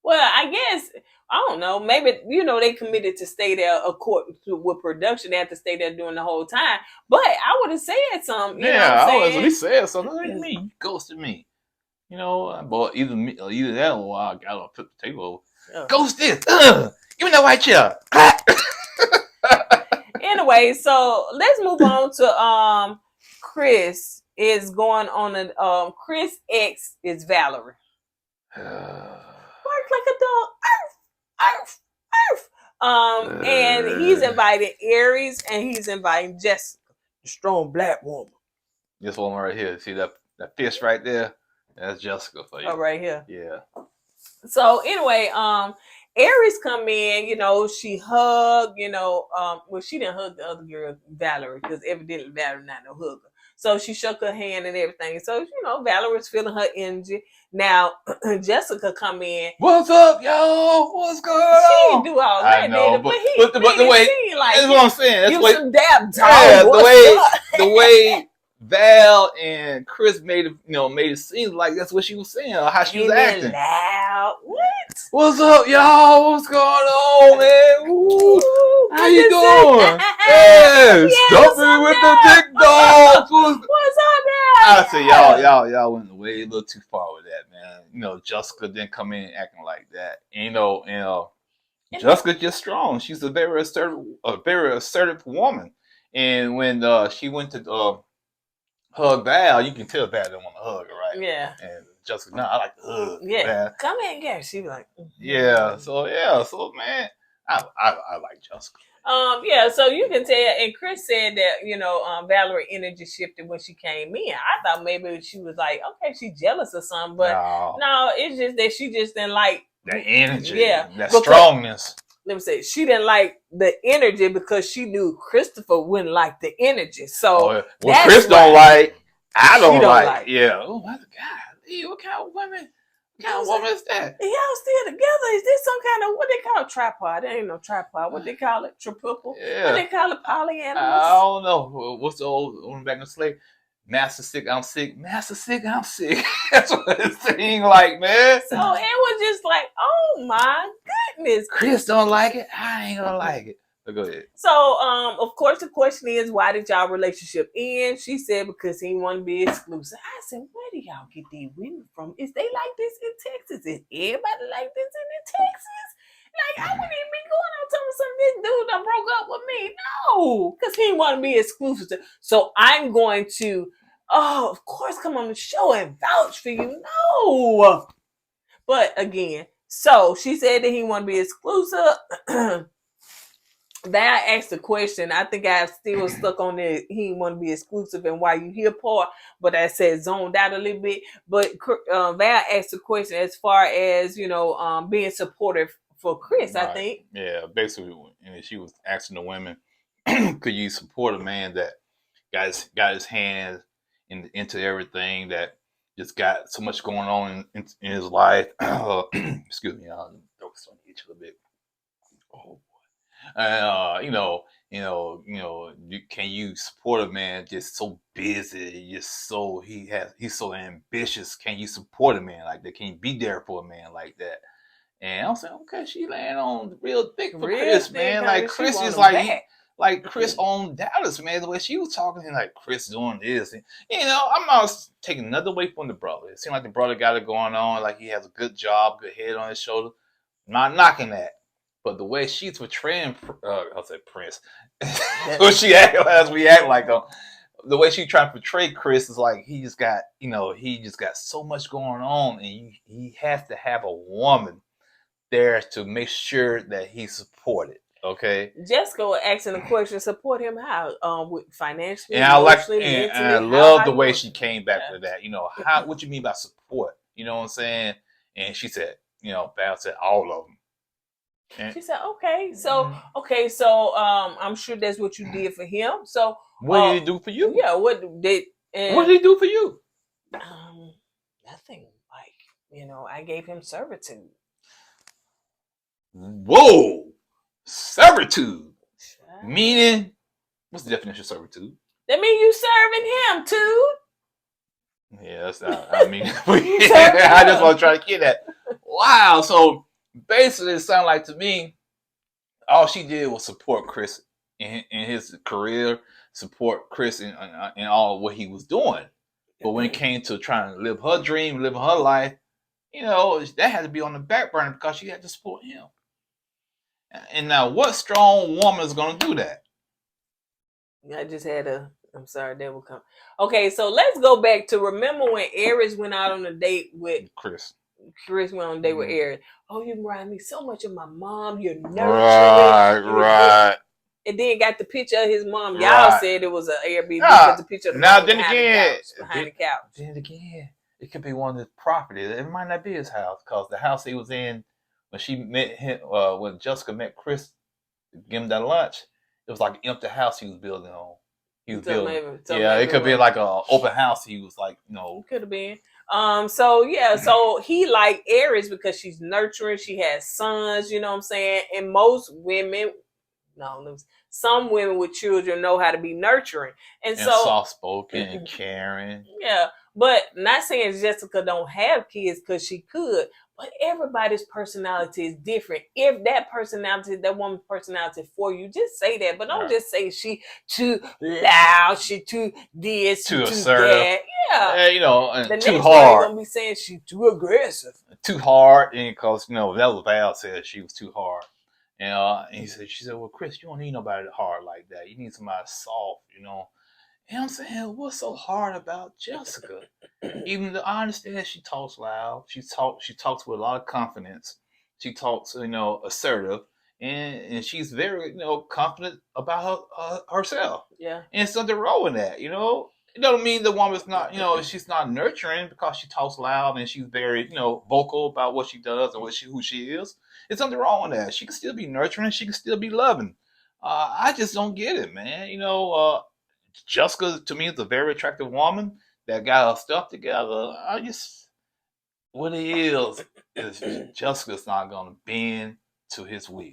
Well, I guess I don't know. Maybe they committed to stay there according to with production. They had to stay there during the whole time. But I would have said something. You know what I'm I would saying? at least said something. Like me, you ghosted me. But either that or I got to flip the table over. Ghost this. Give me that white chair. Anyway, so let's move on to Chris is going on a Chris X is Valerie. Bark like a dog. Arf, arf, arf. And he's inviting Aries and he's inviting Jessica, the strong black woman. This woman right here. See that fish right there? That's Jessica for you. Oh, right here. Yeah. So anyway, Aries come in, you know, she hugged, you know, well, she didn't hug the other girl, Valerie, because evidently Valerie not no hugger. So she shook her hand and everything. So, you know, Valerie's feeling her energy. Now, Jessica come in. What's up, y'all? What's going on? She didn't do all that, I know, but he but the way, seem like that's what I'm saying. That's you what, some damn dog. yeah, What's up? the way Val and Chris made it seem like that's what she was saying, or how she was acting. Loud. What? What's up, y'all? What's going on, man? Ooh, how you doing? Yeah, stop me with the dick dogs. What's up, man? I say y'all went way a little too far with that, man. You know, Jessica didn't come in acting like that. And, you know, Jessica's just strong. She's a very assertive woman. And when she went to hug Val, you can tell Val didn't want to hug her, right? Yeah. And Jessica, no, I like to hug. Yeah. Man. Come in, yeah. She be like, yeah. So man, I like Jessica. Yeah, so you can tell, and Chris said that, you know, Valerie energy shifted when she came in. I thought maybe she was like, okay, she's jealous or something, but no, it's just that she just didn't like the energy, that because, strongness. Let me say, she didn't like the energy because she knew Christopher wouldn't like the energy. So well, Chris don't like, I don't like. Yeah. Oh my God, what kind of woman? What kind of woman is that? Y'all still together? Is this some kind of, what they call a tripod? There ain't no tripod. What they call it? Triple? Yeah. What they call it? Polyamorous? I don't know. What's the old one back in the slave? Master sick, I'm sick. Master sick, I'm sick. That's what it seemed like, man. So it was just like, oh my goodness. Chris don't like it. I ain't gonna like it. But go ahead. So, of course, the question is, why did y'all relationship end? She said because he wanted to be exclusive. I said, where do y'all get these women from? Is they like this in Texas? Is everybody like this in Texas? Like, I wouldn't even be going on telling some this dude that broke up with me. No, because he want to be exclusive. So I'm going to, of course, come on the show and vouch for you. No. But again, so she said that he want to be exclusive. Val asked the question. I think I still stuck on that he want to be exclusive and why you here part, but I said zoned out a little bit. But Val asked the question as far as, you know, being supportive for Chris, right. I think. Yeah, basically, and she was asking the women, could you support a man that got his hands into everything, that just got so much going on in his life? Excuse me, I'll throw this on each a little bit. Oh. Can you support a man just so busy, just so he's so ambitious? Can you support a man like that? Can you be there for a man like that? And I'm saying, okay, she laying on real thick for Chris, man. Like Chris is like Chris on Dallas, man. The way she was talking, and like Chris doing this, and I'm not taking nothing away from the brother. It seemed like the brother got it going on, like he has a good job, good head on his shoulder. I'm not knocking that. But the way she's portraying, I'll say Prince, what she act as we act like the way she trying to portray Chris is like he just got so much going on, and he has to have a woman there to make sure that he's supported. Okay. Jessica was asking the question, support him how? With financially, and I love the way she came back to that. What you mean by support? You know what I'm saying? And she said, Val said all of them. She said, okay, so I'm sure that's what you did for him. So what did he do for you? Yeah, what did he do for you? Nothing. Like, I gave him servitude. Whoa, servitude. Meaning, what's the definition of servitude? That means you serving him, too. Yeah, that's I mean, I just want to try to get that. Wow, so. Basically, it sounded like to me, all she did was support Chris in his career, support Chris in all what he was doing. But when it came to trying to live her dream, living her life, that had to be on the back burner because she had to support him. And now, what strong woman is going to do that? I just had I'm sorry, that will come. Okay, so let's go back to remember when Aries went out on a date with Chris. Chris went on a date with Aries. Oh, you remind me so much of my mom. You're nurturing. Right, you're right. And then got the picture of his mom. Y'all Right. said it was an Airbnb Nah, because the picture of the now mom then behind again, the couch. Then again, it could be one of his properties. It might not be his house because the house he was in when she met him, when Jessica met Chris, to give him that lunch, it was like an empty house he was building on. He was building. Yeah, it could be like an open house. He was like, could have been. So he like Aries because she's nurturing. She has sons. You know what I'm saying? And most women, some women with children know how to be nurturing, and so soft spoken and caring. Yeah, but not saying Jessica don't have kids because she could. But everybody's personality is different. If that woman's personality for you, just say that. But don't just say she too loud, she too this, too assertive. That. Yeah. And the too next hard. You're gonna be saying she too aggressive. Too hard, and because that was Val said she was too hard. And she said, well, Chris, you don't need nobody hard like that. You need somebody soft, And I'm saying, what's so hard about Jessica? Even though I understand she talks loud, she talks with a lot of confidence. She talks, assertive, and she's very, confident about herself. Yeah. And there's nothing wrong with that, It doesn't mean the woman's not, she's not nurturing because she talks loud and she's very, vocal about what she does and who she is. There's nothing wrong with that. She can still be nurturing. She can still be loving. I just don't get it, man. Jessica, to me, is a very attractive woman that got her stuff together. What it is Jessica's not going to bend to his will.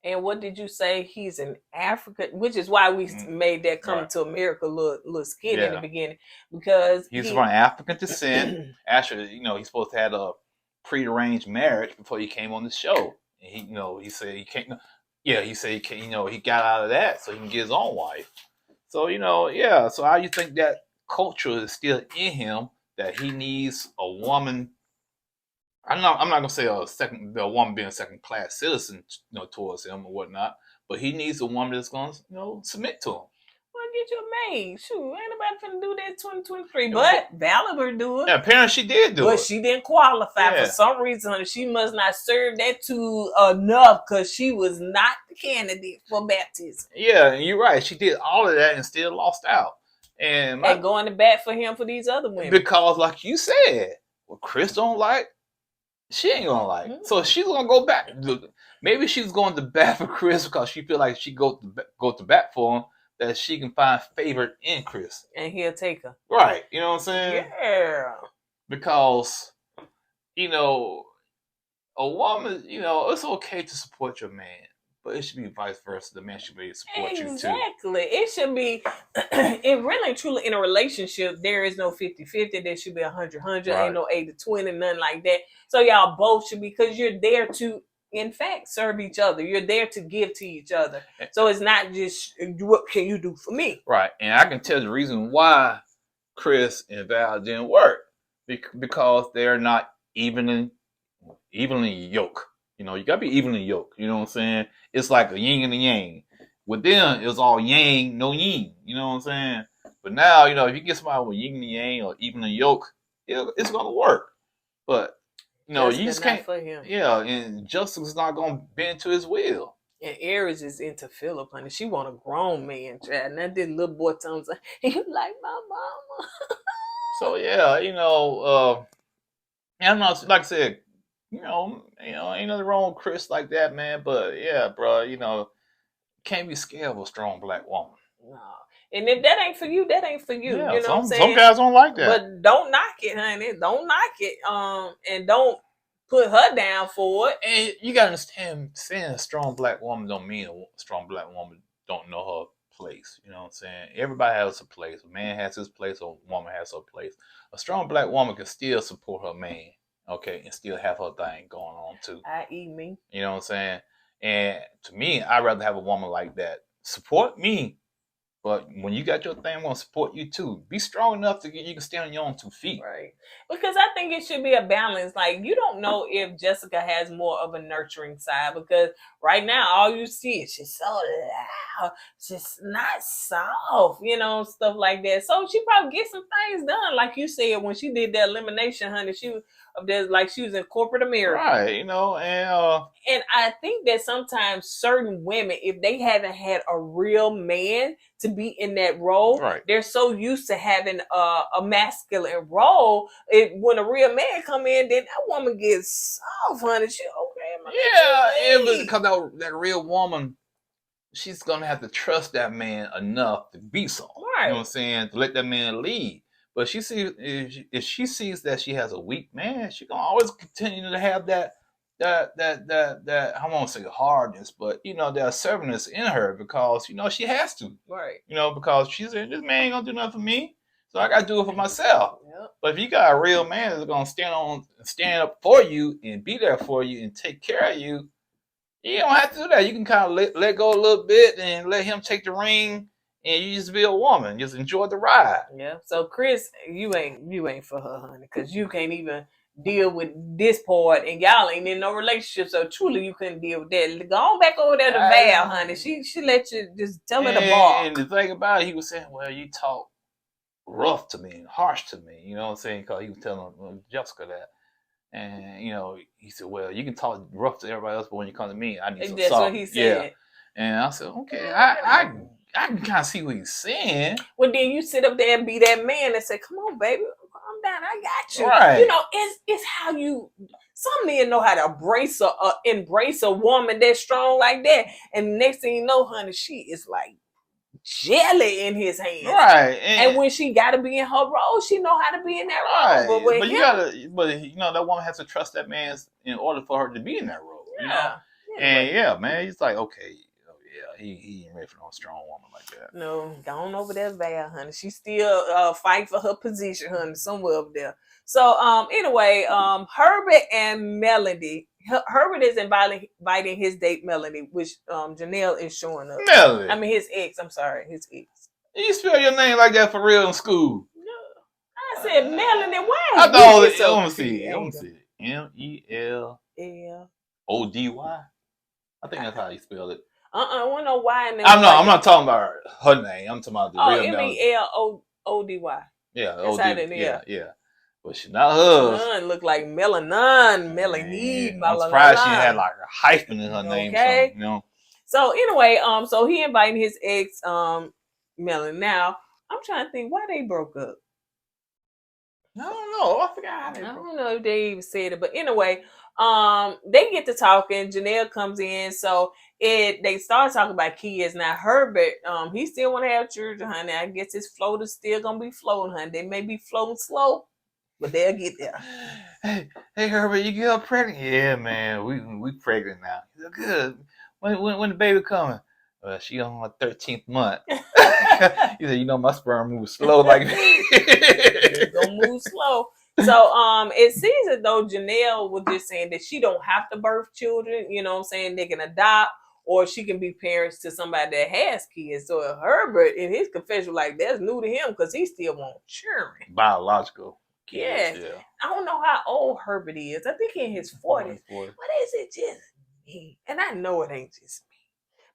And what did you say? He's an African, which is why we made that Coming to America little skit in the beginning, because he's from African descent. Actually, he's supposed to have a prearranged marriage before he came on the show. And he said he can't. Yeah, he said he can't. He got out of that so he can get his own wife. So So how you think that culture is still in him that he needs a woman? I'm not gonna say a woman being a second class citizen, towards him or whatnot, but he needs a woman that's gonna, submit to him. Well, get your maid. Shoot, ain't nobody finna do that 2023. But Valor do it. Yeah, apparently she did do it. But she didn't qualify for some reason. She must not serve that enough because she was not the candidate for baptism. Yeah, you're right. She did all of that and still lost out. And going to bat for him for these other women. Because like you said, what Chris don't like, she ain't gonna like. So she's gonna go back. Maybe she's going to bat for Chris because she feel like she go to bat for him, that she can find favor in Chris. And he'll take her. Right. You know what I'm saying? Yeah. Because, a woman, it's okay to support your man. But it should be vice versa. The man should be support you too. Exactly. It should be, it really truly in a relationship, there is no 50-50. There should be 100-100. Right. Ain't no 80-20, nothing like that. So y'all both should be, because you're there to, in fact, serve each other. You're there to give to each other. So it's not just, what can you do for me? Right. And I can tell the reason why Chris and Val didn't work. Because they're not evenly yoked. You gotta be evenly yoked. You know what I'm saying? It's like a yin and a yang. With them, it was all yang, no yin. You know what I'm saying? But now, if you get somebody with yin and yang or evenly yoked, it's gonna work. But you just can't. For him. Yeah, and Justin's not gonna bend to his will. And Aries is into Philip, honey. She want a grown man, child. And that little boy tells her, "You like my mama." So I'm not, like I said. Ain't nothing wrong with Chris like that, man. But yeah, bro, can't be scared of a strong black woman. No. And if that ain't for you, that ain't for you. Yeah, you know what I'm saying? Some guys don't like that. But don't knock it, honey. Don't knock it. And don't put her down for it. And you gotta understand, saying a strong black woman don't mean a strong black woman don't know her place. You know what I'm saying? Everybody has a place. A man has his place, a woman has her place. A strong black woman can still support her man. Okay, and still have her thing going on too. I.e. me. You know what I'm saying? And to me, I'd rather have a woman like that support me, But when you got your thing, I'm gonna support you too. Be strong enough to you can stand on your own 2 feet. Right. Because I think it should be a balance. Like, you don't know if Jessica has more of a nurturing side, because right now all you see is she's so loud, she's not soft, stuff like that. So she probably gets some things done. Like you said, when she did the elimination, honey, she was like she was in corporate America. Right, And I think that sometimes certain women, if they haven't had a real man to be in that role, right. they're so used to having a masculine role. When a real man come in, then that woman gets soft, honey. She Yeah, because that real woman, she's gonna have to trust that man enough to be so. Right. You know what I'm saying? To let that man lead. But she sees if she sees that she has a weak man, she gonna always continue to have that I won't say hardness, but that assertiveness in her, because she has to. Right. Because she said, this man ain't gonna do nothing for me, so I gotta do it for myself. Yep. But if you got a real man that's gonna stand up for you and be there for you and take care of you, you don't have to do that. You can kind of let go a little bit and let him take the ring. And you just be a woman, just enjoy the ride. Yeah. So Chris, you ain't for her, honey, because you can't even deal with this part, and y'all ain't in no relationship. So truly, you couldn't deal with that. Go on back over there to Val, honey. She let you just tell her to bark. And the thing about it, he was saying, "Well, you talk rough to me and harsh to me." You know what I'm saying? Because he was telling Jessica that. And he said, "Well, you can talk rough to everybody else, but when you come to me, I need some That's soft." what he said. Yeah. And I said, "Okay, I can kind of see what he's saying." Well, then you sit up there and be that man and say, "Come on, baby, calm down. I got you." Right. It's how you. Some men know how to embrace a woman that's strong like that, and next thing you know, honey, she is like jelly in his hands. Right. And when she got to be in her role, she know how to be in that role. Right. But that woman has to trust that man in order for her to be in that role. Yeah. And man, he's like, okay. He ain't ready for no strong woman like that. No, gone over there, Val, honey. She still fighting for her position, honey, somewhere up there. So, anyway, Herbert and Melody. Herbert is inviting his date Melody, which Janelle is showing up. Melody. I mean, his ex. I'm sorry, his ex. You spell your name like that for real in school? No, I said Melody. Why? I know. Let me see. Melody. I think that's how you spell it. I want to know why. I'm not talking about her name. I'm talking about the real Melody. Melody. Yeah. Yeah. But she's not hers. Melanie look like Melanin. I'm surprised she had like a hyphen in her name. Okay. So anyway, so he invited his ex, Melanie. Now I'm trying to think why they broke up. I don't know. I forgot how they broke up. I don't know if they even said it, but anyway, they get to talking. Janelle comes in, so they start talking about kids. Now Herbert, he still want to have children, honey. I guess his float is still gonna be floating, honey. They may be floating slow, but they'll get there. Hey Herbert, you get up pregnant? Yeah, man, we pregnant now. He said, good. When the baby coming? Well, she on her 13th month. He said, my sperm moves slow like It's gonna move slow. So it seems as though Janelle was just saying that she don't have to birth children, you know what I'm saying? They can adopt, or she can be parents to somebody that has kids. So Herbert in his confession, like, that's new to him because he still wants children. Biological kids. Yeah. I don't know how old Herbert is. I think in his 40s. But is it just me? And I know it ain't just me.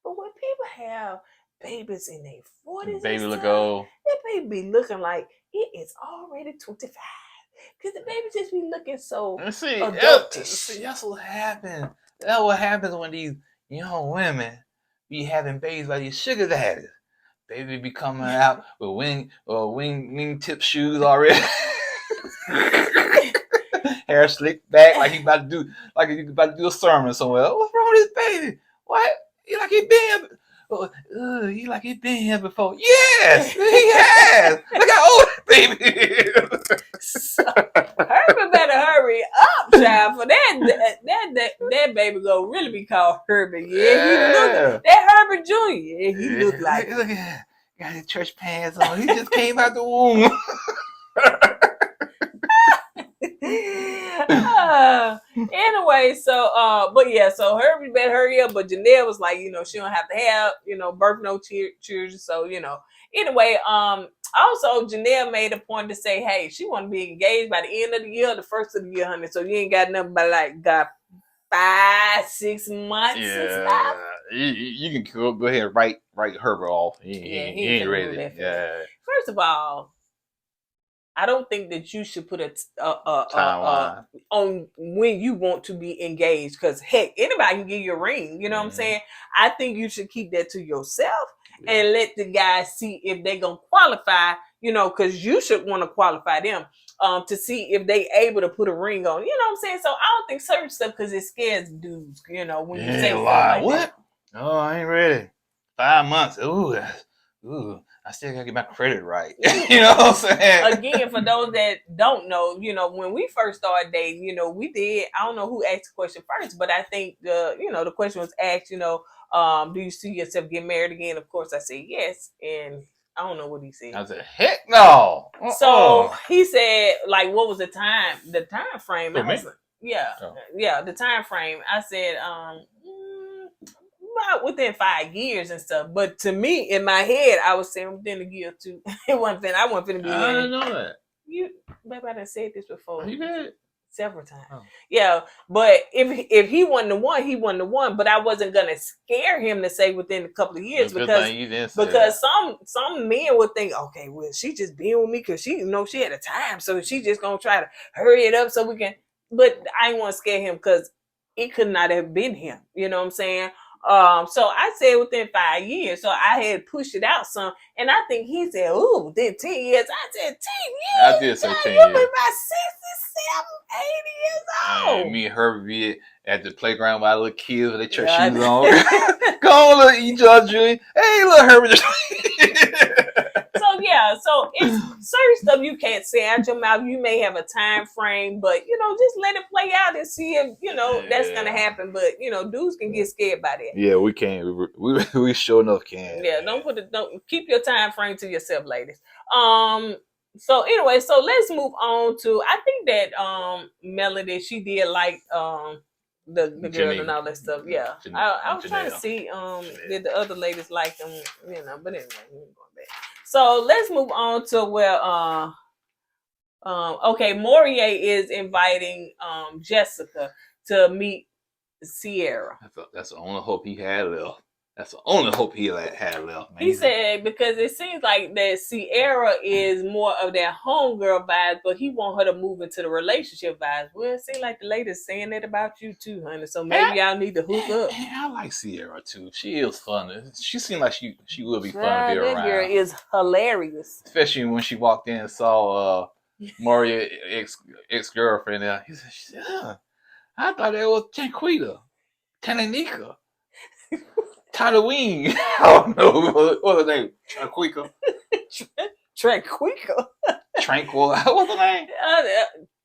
But when people have babies in their 40s, baby look old. That baby be looking like it is already 25. Because the baby just be looking so adultish. See, that's what happens. That's what happens when these young women be having babies by these sugar daddies. Baby be coming out with wingtip shoes already. Hair slicked back like he about to do a sermon somewhere. What's wrong with this baby? What? He like he been here before. Yes, he has. Look how old baby is. Herbert better hurry up, child, for that baby gonna really be called Herbert. Yeah, he look that Herbert Jr. Yeah, he look like. Look at got his church pants on. He just came out the womb. Anyway, so but yeah, so Herbie better hurry up. But Janelle was like, she don't have to have, birth no children. So anyway, also Janelle made a point to say, hey, she want to be engaged by the end of the year, the first of the year, honey. So you ain't got nothing but like got 5-6 months and stuff. You can go ahead and write Herbert off. He ain't finna ready. do that for Yeah. First of all, I don't think that you should put a Timeline. on when you want to be engaged, because heck, anybody can give you a ring. You know what I'm saying? I think you should keep that to yourself and let the guys see if they gonna qualify. Because you should want to qualify them to see if they able to put a ring on. You know what I'm saying? So I don't think certain stuff, because it scares dudes. When you say stuff like what? that. Oh, I ain't ready. 5 months. Ooh. I still gotta get my credit right. You know what I'm saying? Again, for those that don't know, when we first started dating, we did. I don't know who asked the question first, but I think the question was asked. Do you see yourself getting married again? Of course, I said yes, and I don't know what he said. I said, heck no. So he said, like, what was the time frame? For me? The time frame. I said, about within 5 years and stuff. But to me, in my head, I was saying within a year or two. I wasn't finna be. I didn't know that. Babe, I done said this before. You did? Several times. Oh. Yeah, but if he wasn't the one, he wasn't the one. But I wasn't gonna scare him to say within a couple of years, because some men would think, okay, well, she just being with me because she she had a time, so she just gonna try to hurry it up so we can. But I didn't want to scare him, because it could not have been him. You know what I'm saying? So I said within 5 years. So I had pushed it out some, and I think he said, "Ooh, within 10 years." I said 10 years. I did say 10 You'll years. be about 67, 80 years old. And me and Herbie be at the playground with our little kids with their church shoes on. Go on, little E. Julian. Hey, little Herbie. So it's certain stuff you can't say out your mouth. You may have a time frame, but just let it play out and see if that's gonna happen. But dudes can get scared by that. Yeah, we can. We sure enough can. Yeah, don't keep your time frame to yourself, ladies. So anyway, so let's move on to, I think that Melody, she did like the girl and all that stuff. Yeah. I was trying to see did the other ladies like them, but anyway, we're going back. So let's move on to where okay, Maurier is inviting Jessica to meet Sierra. That's the only hope he had left. That's the only hope he had left, man. He said because it seems like that Sierra is more of that homegirl vibes, but he want her to move into the relationship vibes. Well, it seems like the lady's saying that about you too, honey. So maybe y'all need to hook up. I like Sierra too. She is fun. She seemed like she will be fun to be around. That girl is hilarious. Especially when she walked in and saw Maurier ex-girlfriend there. She said, I thought that was Tanquita. Tananika. Halloween. I don't know what's her name. Tranquila. Tranquila. Tranquila. What's her name?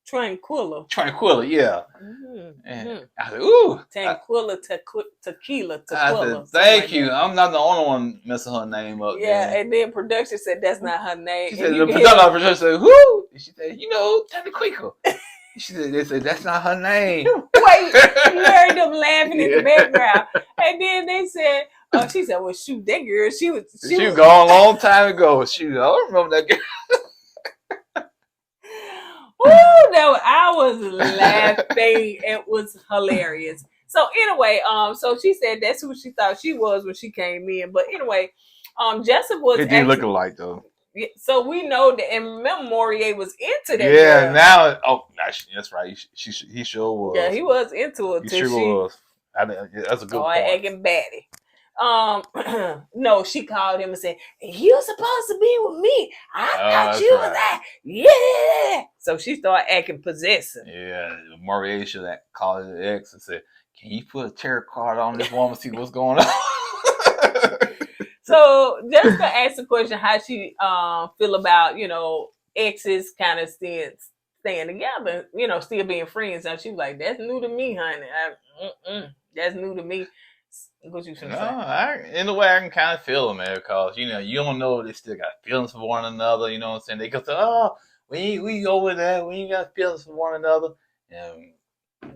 Tranquila. Tranquila. Yeah. Mm-hmm. And I said, ooh. Tranquila, tequila. I said, thank you. That. I'm not the only one messing her name up. Yeah, man. and then production said that's not her name. She said, the production said, who? And she said, Tranquila. She said, they said, that's not her name. Wait, you heard them laughing in the background. And then they said, she said, well, shoot, that girl, she was gone a long time ago. Shoot, I don't remember that girl. Ooh, I was laughing. It was hilarious. So anyway, so she said that's who she thought she was when she came in. But anyway, Jessica was It did look alike, though. So we know that, and remember Maurier was into that. Yeah, girl. now, that's right. He sure was. Yeah, he was into it. He sure was. That's a good point. Acting batty. No, she called him and said, "You supposed to be with me. I thought you was that." Yeah. So she started acting possessive. Yeah, Maurier should have called his ex and said, "Can you put a tarot card on this woman, see what's going on?" So Jessica asked the question how she feel about, exes kind of staying together, still being friends. And she was like, that's new to me, honey. That's new to me. What you finna say? In a way, I can kind of feel it, man, because, you don't know if they still got feelings for one another, you know what I'm saying? They go say, we over that, we ain't got feelings for one another. And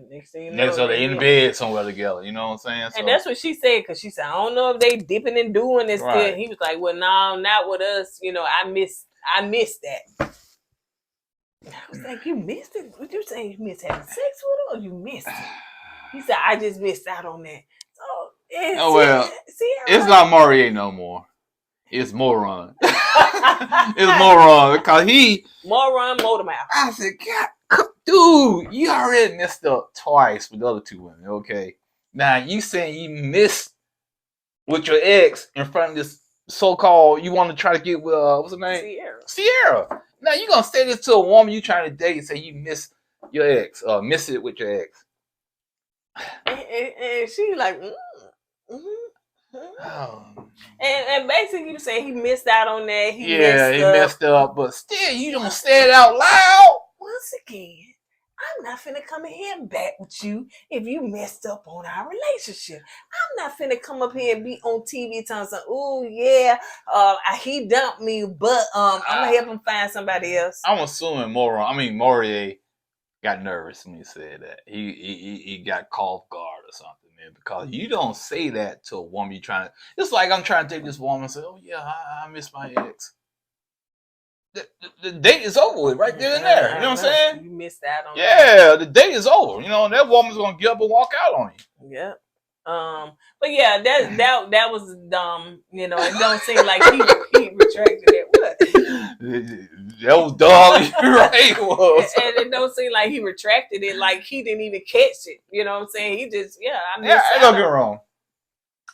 Next thing you know, Next other in bed somewhere together. You know what I'm saying? So, and that's what she said, because she said, I don't know if they dipping and doing this Right. still. He was like, well, no, not with us. You know, I missed that. I was like, you missed it? Would you say you missed having sex with her, or you missed it? He said, I just missed out on that. So, Oh, well, it's not Maurier no more. It's Moron. It's Moron because he. Moron Motormouth. I said, God, dude, you already messed up twice with the other two women. Okay, now you saying you missed with your ex in front of this so-called you want to try to get with what's her name? Sierra. Now you gonna say this to a woman you trying to date and say you miss your ex, miss it with your ex. And she like, Oh. and basically you saying he missed out on that. He messed up, but still you don't say it out loud. Once again, I'm not finna come in here and back with you if you messed up on our relationship. I'm not finna come up here and be on TV telling some, oh yeah, he dumped me, but I'm gonna help him find somebody else. I'm assuming Maurier got nervous when he said that. He got caught off guard or something, man. Because you don't say that to a woman you trying to. It's like I'm trying to date this woman and say, oh yeah, I miss my ex. The date is over with right then and there. You know what I'm saying? You missed out on that. The date is over. You know, and that woman's gonna get up and walk out on you. Yeah. But yeah, that was dumb. You know, it don't seem like he retracted it. What? That was dumb. You're right. It was. And it don't seem like he retracted it. Like he didn't even catch it. You know what I'm saying? He just I don't get wrong.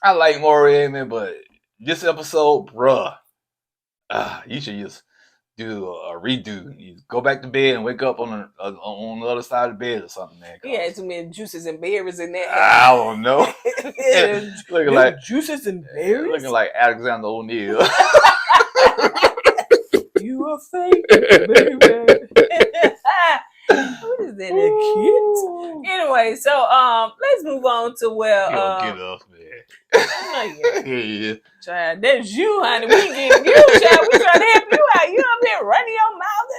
I like Maurier, man, but this episode, bruh, you should just do a redo. You go back to bed and wake up on the other side of the bed or something, man. He had too many juices and berries in there. I don't know. Looking like juices and berries. Looking like Alexander O'Neal. You a fake baby. What is that, kid? Anyway, so let's move on to where get up, man. Yeah. Child, that's you, honey. We getting you, child. We trying to help you out. You up there running your mouth.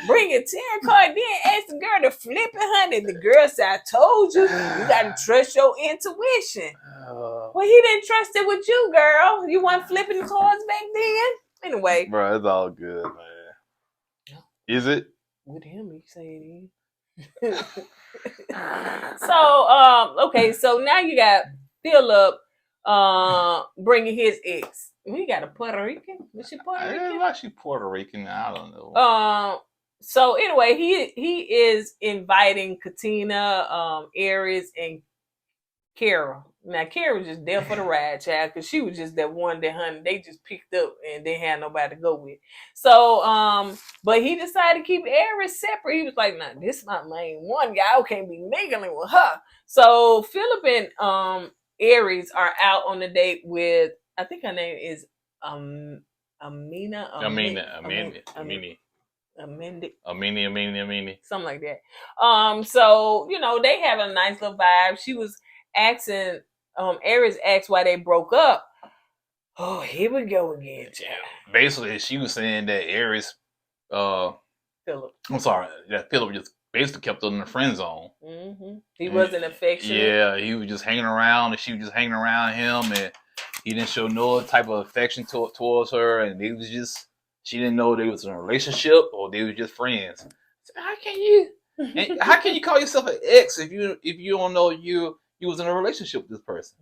Bring a 10 card, then ask the girl to flip it, honey. The girl said, I told you, you gotta trust your intuition. Well, he didn't trust it with you, girl. You weren't flipping the cards back then. Anyway. Bro, it's all good, man. Is it? With him, he saying it is. So, okay, so now you got Philip bringing his ex. We got a Puerto Rican. Was she Puerto Rican? Like she Puerto Rican. I don't know. So anyway, he is inviting Katina, Aries, and Kara. Now Kara was just there for the ride, child, because she was just that one that, honey, they just picked up and they had nobody to go with. So, but he decided to keep Aries separate. He was like, nah, this is my main one, y'all can't be mingling with her. So Philip and Aries are out on a date with, I think her name is Amini. Something like that. So, you know, they have a nice little vibe. She was asking, Aries asked why they broke up. Oh, here we go again, child. Basically, she was saying that Aries, Philip. I'm sorry, that Philip just basically kept her in the friend zone. Mm-hmm. He wasn't affectionate. Yeah, he was just hanging around, and she was just hanging around him, and he didn't show no type of affection towards her, and they was just, she didn't know they was in a relationship or they were just friends. So how can you call yourself an ex if you don't know you was in a relationship with this person?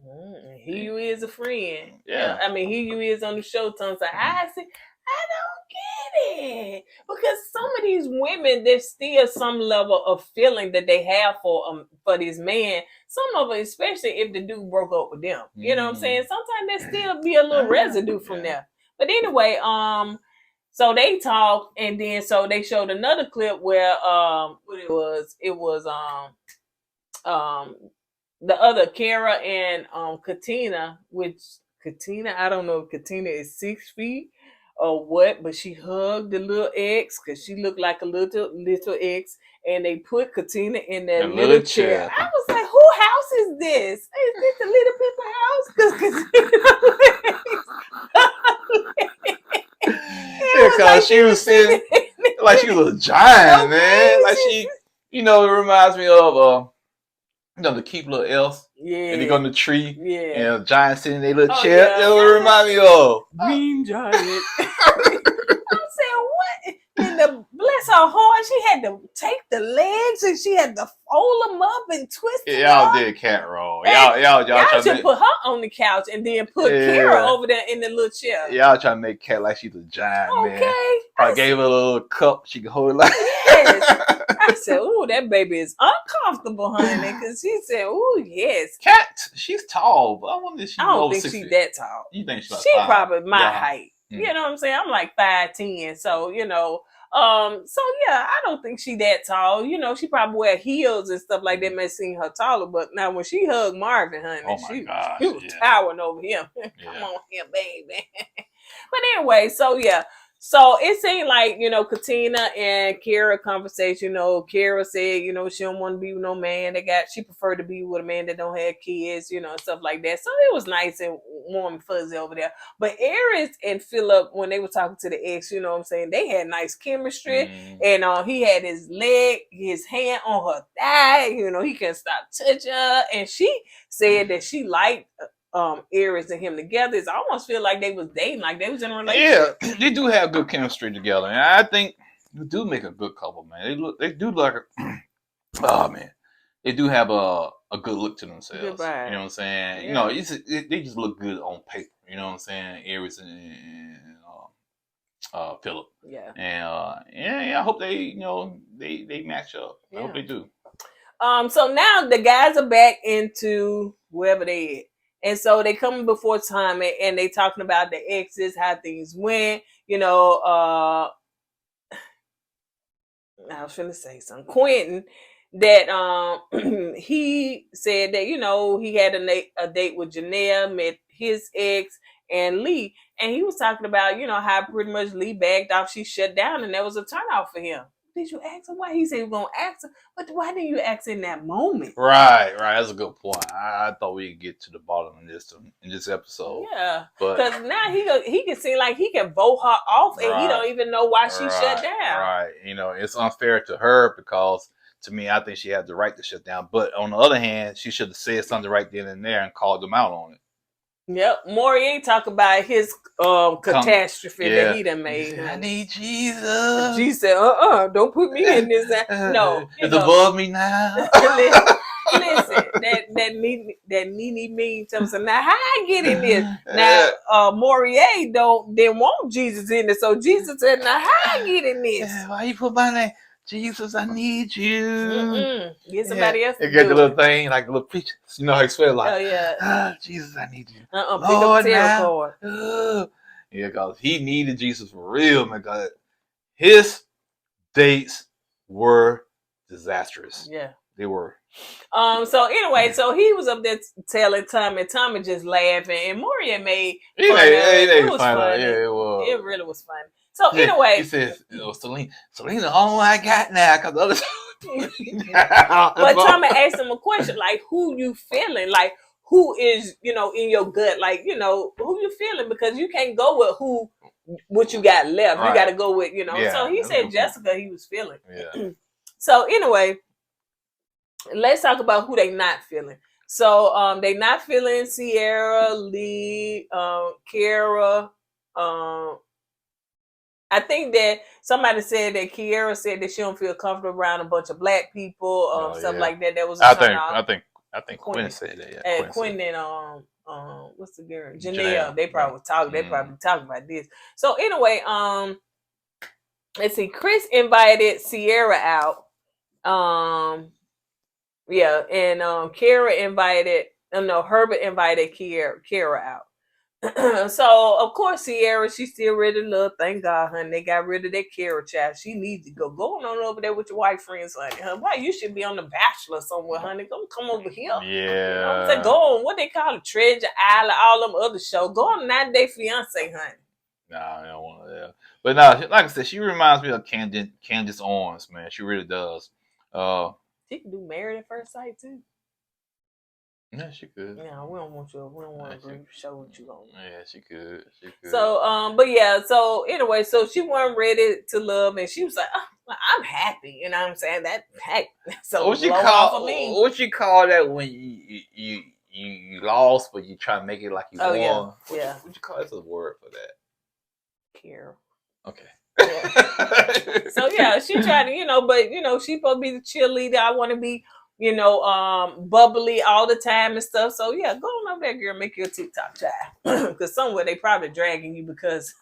He you is a friend. Yeah. I mean, he you is on the show telling us, I don't get it. Because some of these women, there's still some level of feeling that they have for this man. Some of it, especially if the dude broke up with them. You know what I'm saying? Sometimes there still be a little residue from there. But anyway, so they talked, and then so they showed another clip where it was the other Kara and Katina, which Katina, I don't know if Katina is 6 feet or what, but she hugged the little ex because she looked like a little ex, and they put Katina in that little chair. I was like, who house is this? Is this the little people house? Because she was sitting like she was a giant, man. Like You know, it reminds me of the cute little elves. Yeah. And they go in the tree. Yeah. And a giant sitting in their little Oh, chair. yeah. That's what it remind me of. Green giant. I'm saying, what? And bless her heart, she had to take the legs and she had to fold them up and twist them Y'all up. did cat roll. And Y'all should trying to put her on the couch and then put Kara over there in the little chair. y'all trying to make cat like she's a giant man. Okay. I gave her a little cup she could hold it like. Yes. I said, "Ooh, that baby is uncomfortable, honey," because she said, "Ooh, yes." Cat, she's tall, but I wonder if she's I don't over think 6 she's feet. that tall. You think she's like She 5? probably my Yeah. height. Mm. You know what I'm saying? I'm like 5'10", so so yeah, I don't think she that tall. You know, she probably wear heels and stuff like that may seem her taller, but now when she hugged Marvin, honey, Oh my gosh, she was yeah. towering over him. Come Yeah. on here, baby. But anyway, so yeah. So it seemed like, Katina and Kara conversation, Kara said, she don't want to be with no man she preferred to be with a man that don't have kids, stuff like that. So it was nice and warm and fuzzy over there. But Aries and Philip, when they were talking to the ex, you know what I'm saying, they had nice chemistry. And he had his hand on her thigh, he couldn't stop touching her. And she said that she liked Aries and him together. It's almost feel like they was dating, like they was in a relationship. Yeah, they do have good chemistry together, and I think they do make a good couple, man. They do like oh man, they do have a good look to themselves. You know what I'm saying? Yeah. They just look good on paper. You know what I'm saying? Aries and Philip. Yeah. And I hope they they match up. I hope they do. So now the guys are back into wherever they at. And so they coming before time and they talking about the exes, how things went, I was finna say something. Quentin, that he said that, he had a date with Janelle, met his ex and Lee, and he was talking about, how pretty much Lee bagged off, she shut down, and that was a turnoff for him. Did you ask him why? He said he was gonna ask her, but why didn't you ask in that moment? Right. That's a good point. I thought we'd get to the bottom of this in this episode. Yeah, but because now he can seem like he can vote her off, and he don't even know why she shut down. Right. It's unfair to her because to me, I think she had the right to shut down. But on the other hand, she should have said something right then and there and called them out on it. Yep, Maurier talk about his catastrophe that he done made. I need Jesus. Jesus said, don't put me in this. No, it's above me now. Listen, that Nene mean to him. Now how I get in this? Now Maurier didn't want Jesus in this, so Jesus said, "Now how I get in this? Why you put my name? Jesus, I need you." Get somebody else. You get the little thing like the little preacher. You know how he swear like, "Oh yeah, Jesus, I need you." pick up the tarot card. Yeah, because he needed Jesus for real, man. Because his dates were disastrous. Yeah, they were. So anyway, so he was up there telling Tommy, and Tommy just laughing, and Maurier made fun of it. It was funny. Yeah, it was. It really was funny. So anyway, he says, Celine, the only one I got now, because the others. But Tommy asked him a question like, "Who you feeling? Like, who is in your gut? Like, who you feeling? Because you can't go with what you got left. Right. You got to go with Yeah, so he said Jessica, he was feeling. Yeah. So anyway, let's talk about who they not feeling. So they not feeling Sierra, Lee, Kara. I think that somebody said that Kiara said that she don't feel comfortable around a bunch of black people, stuff like that. That was a I think Quentin said that. Yeah, and Quinton and what's the girl? Janelle. They probably talking. They probably talking about this. So anyway, let's see. Chris invited Sierra out. Yeah, and Kara invited. No, Herbert invited Kara out. So of course Sierra, she's still ready to love. Thank God, honey. They got rid of that Kara child. She needs to go. Go on over there with your white friends, honey. Why you should be on The Bachelor somewhere, honey. Come over here. Yeah. So go on what they call it, Treasure Island, all them other shows. Go on 90 Day Fiance, honey. Nah, I don't want to. But no, like I said, she reminds me of Candace Owens, man. She really does. She can do Married at First Sight too. Yeah, she could. Yeah, we don't want you. We don't want to show what you gonna. Yeah, she could. She could. So, but yeah. So anyway, so she wasn't ready to love, and she was like, oh, "I'm happy." You know what I'm saying? That heck. So what you call that when you lost, but you try to make it like you won? Yeah. What you call that's a word for that? Care. Okay. Yeah. So yeah, she tried to, but she supposed to be the cheerleader. I want to be, bubbly all the time and stuff. So yeah, go on over there, girl, make your TikTok child. Because somewhere they probably dragging you because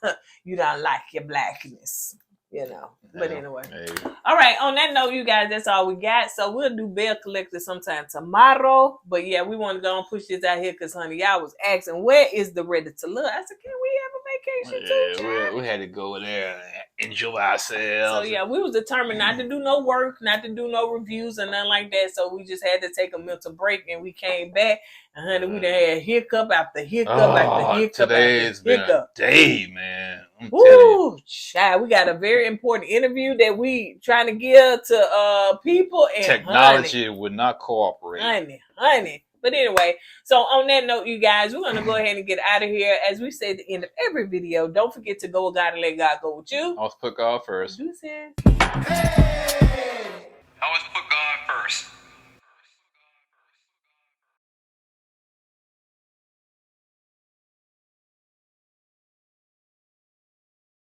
you don't like your blackness. But anyway. All right, on that note, you guys, that's all we got. So we'll do Bell Collector sometime tomorrow. But yeah, we want to go and push this out here because, honey, y'all was asking, where is the Ready to Love? I said, can we have a vacation too? We had to go there and enjoy ourselves. So yeah, we was determined not to do no work, not to do no reviews or nothing like that. So we just had to take a mental break and we came back. And honey, we done had hiccup after hiccup after hiccup today after has been a day, man. Woo, child, we got a very important interview that we trying to give to people, and technology would not cooperate. Honey. But anyway, so on that note, you guys, we're gonna go ahead and get out of here. As we say at the end of every video, don't forget to go with God and let God go with you. Always put God first. You said. Always put God first.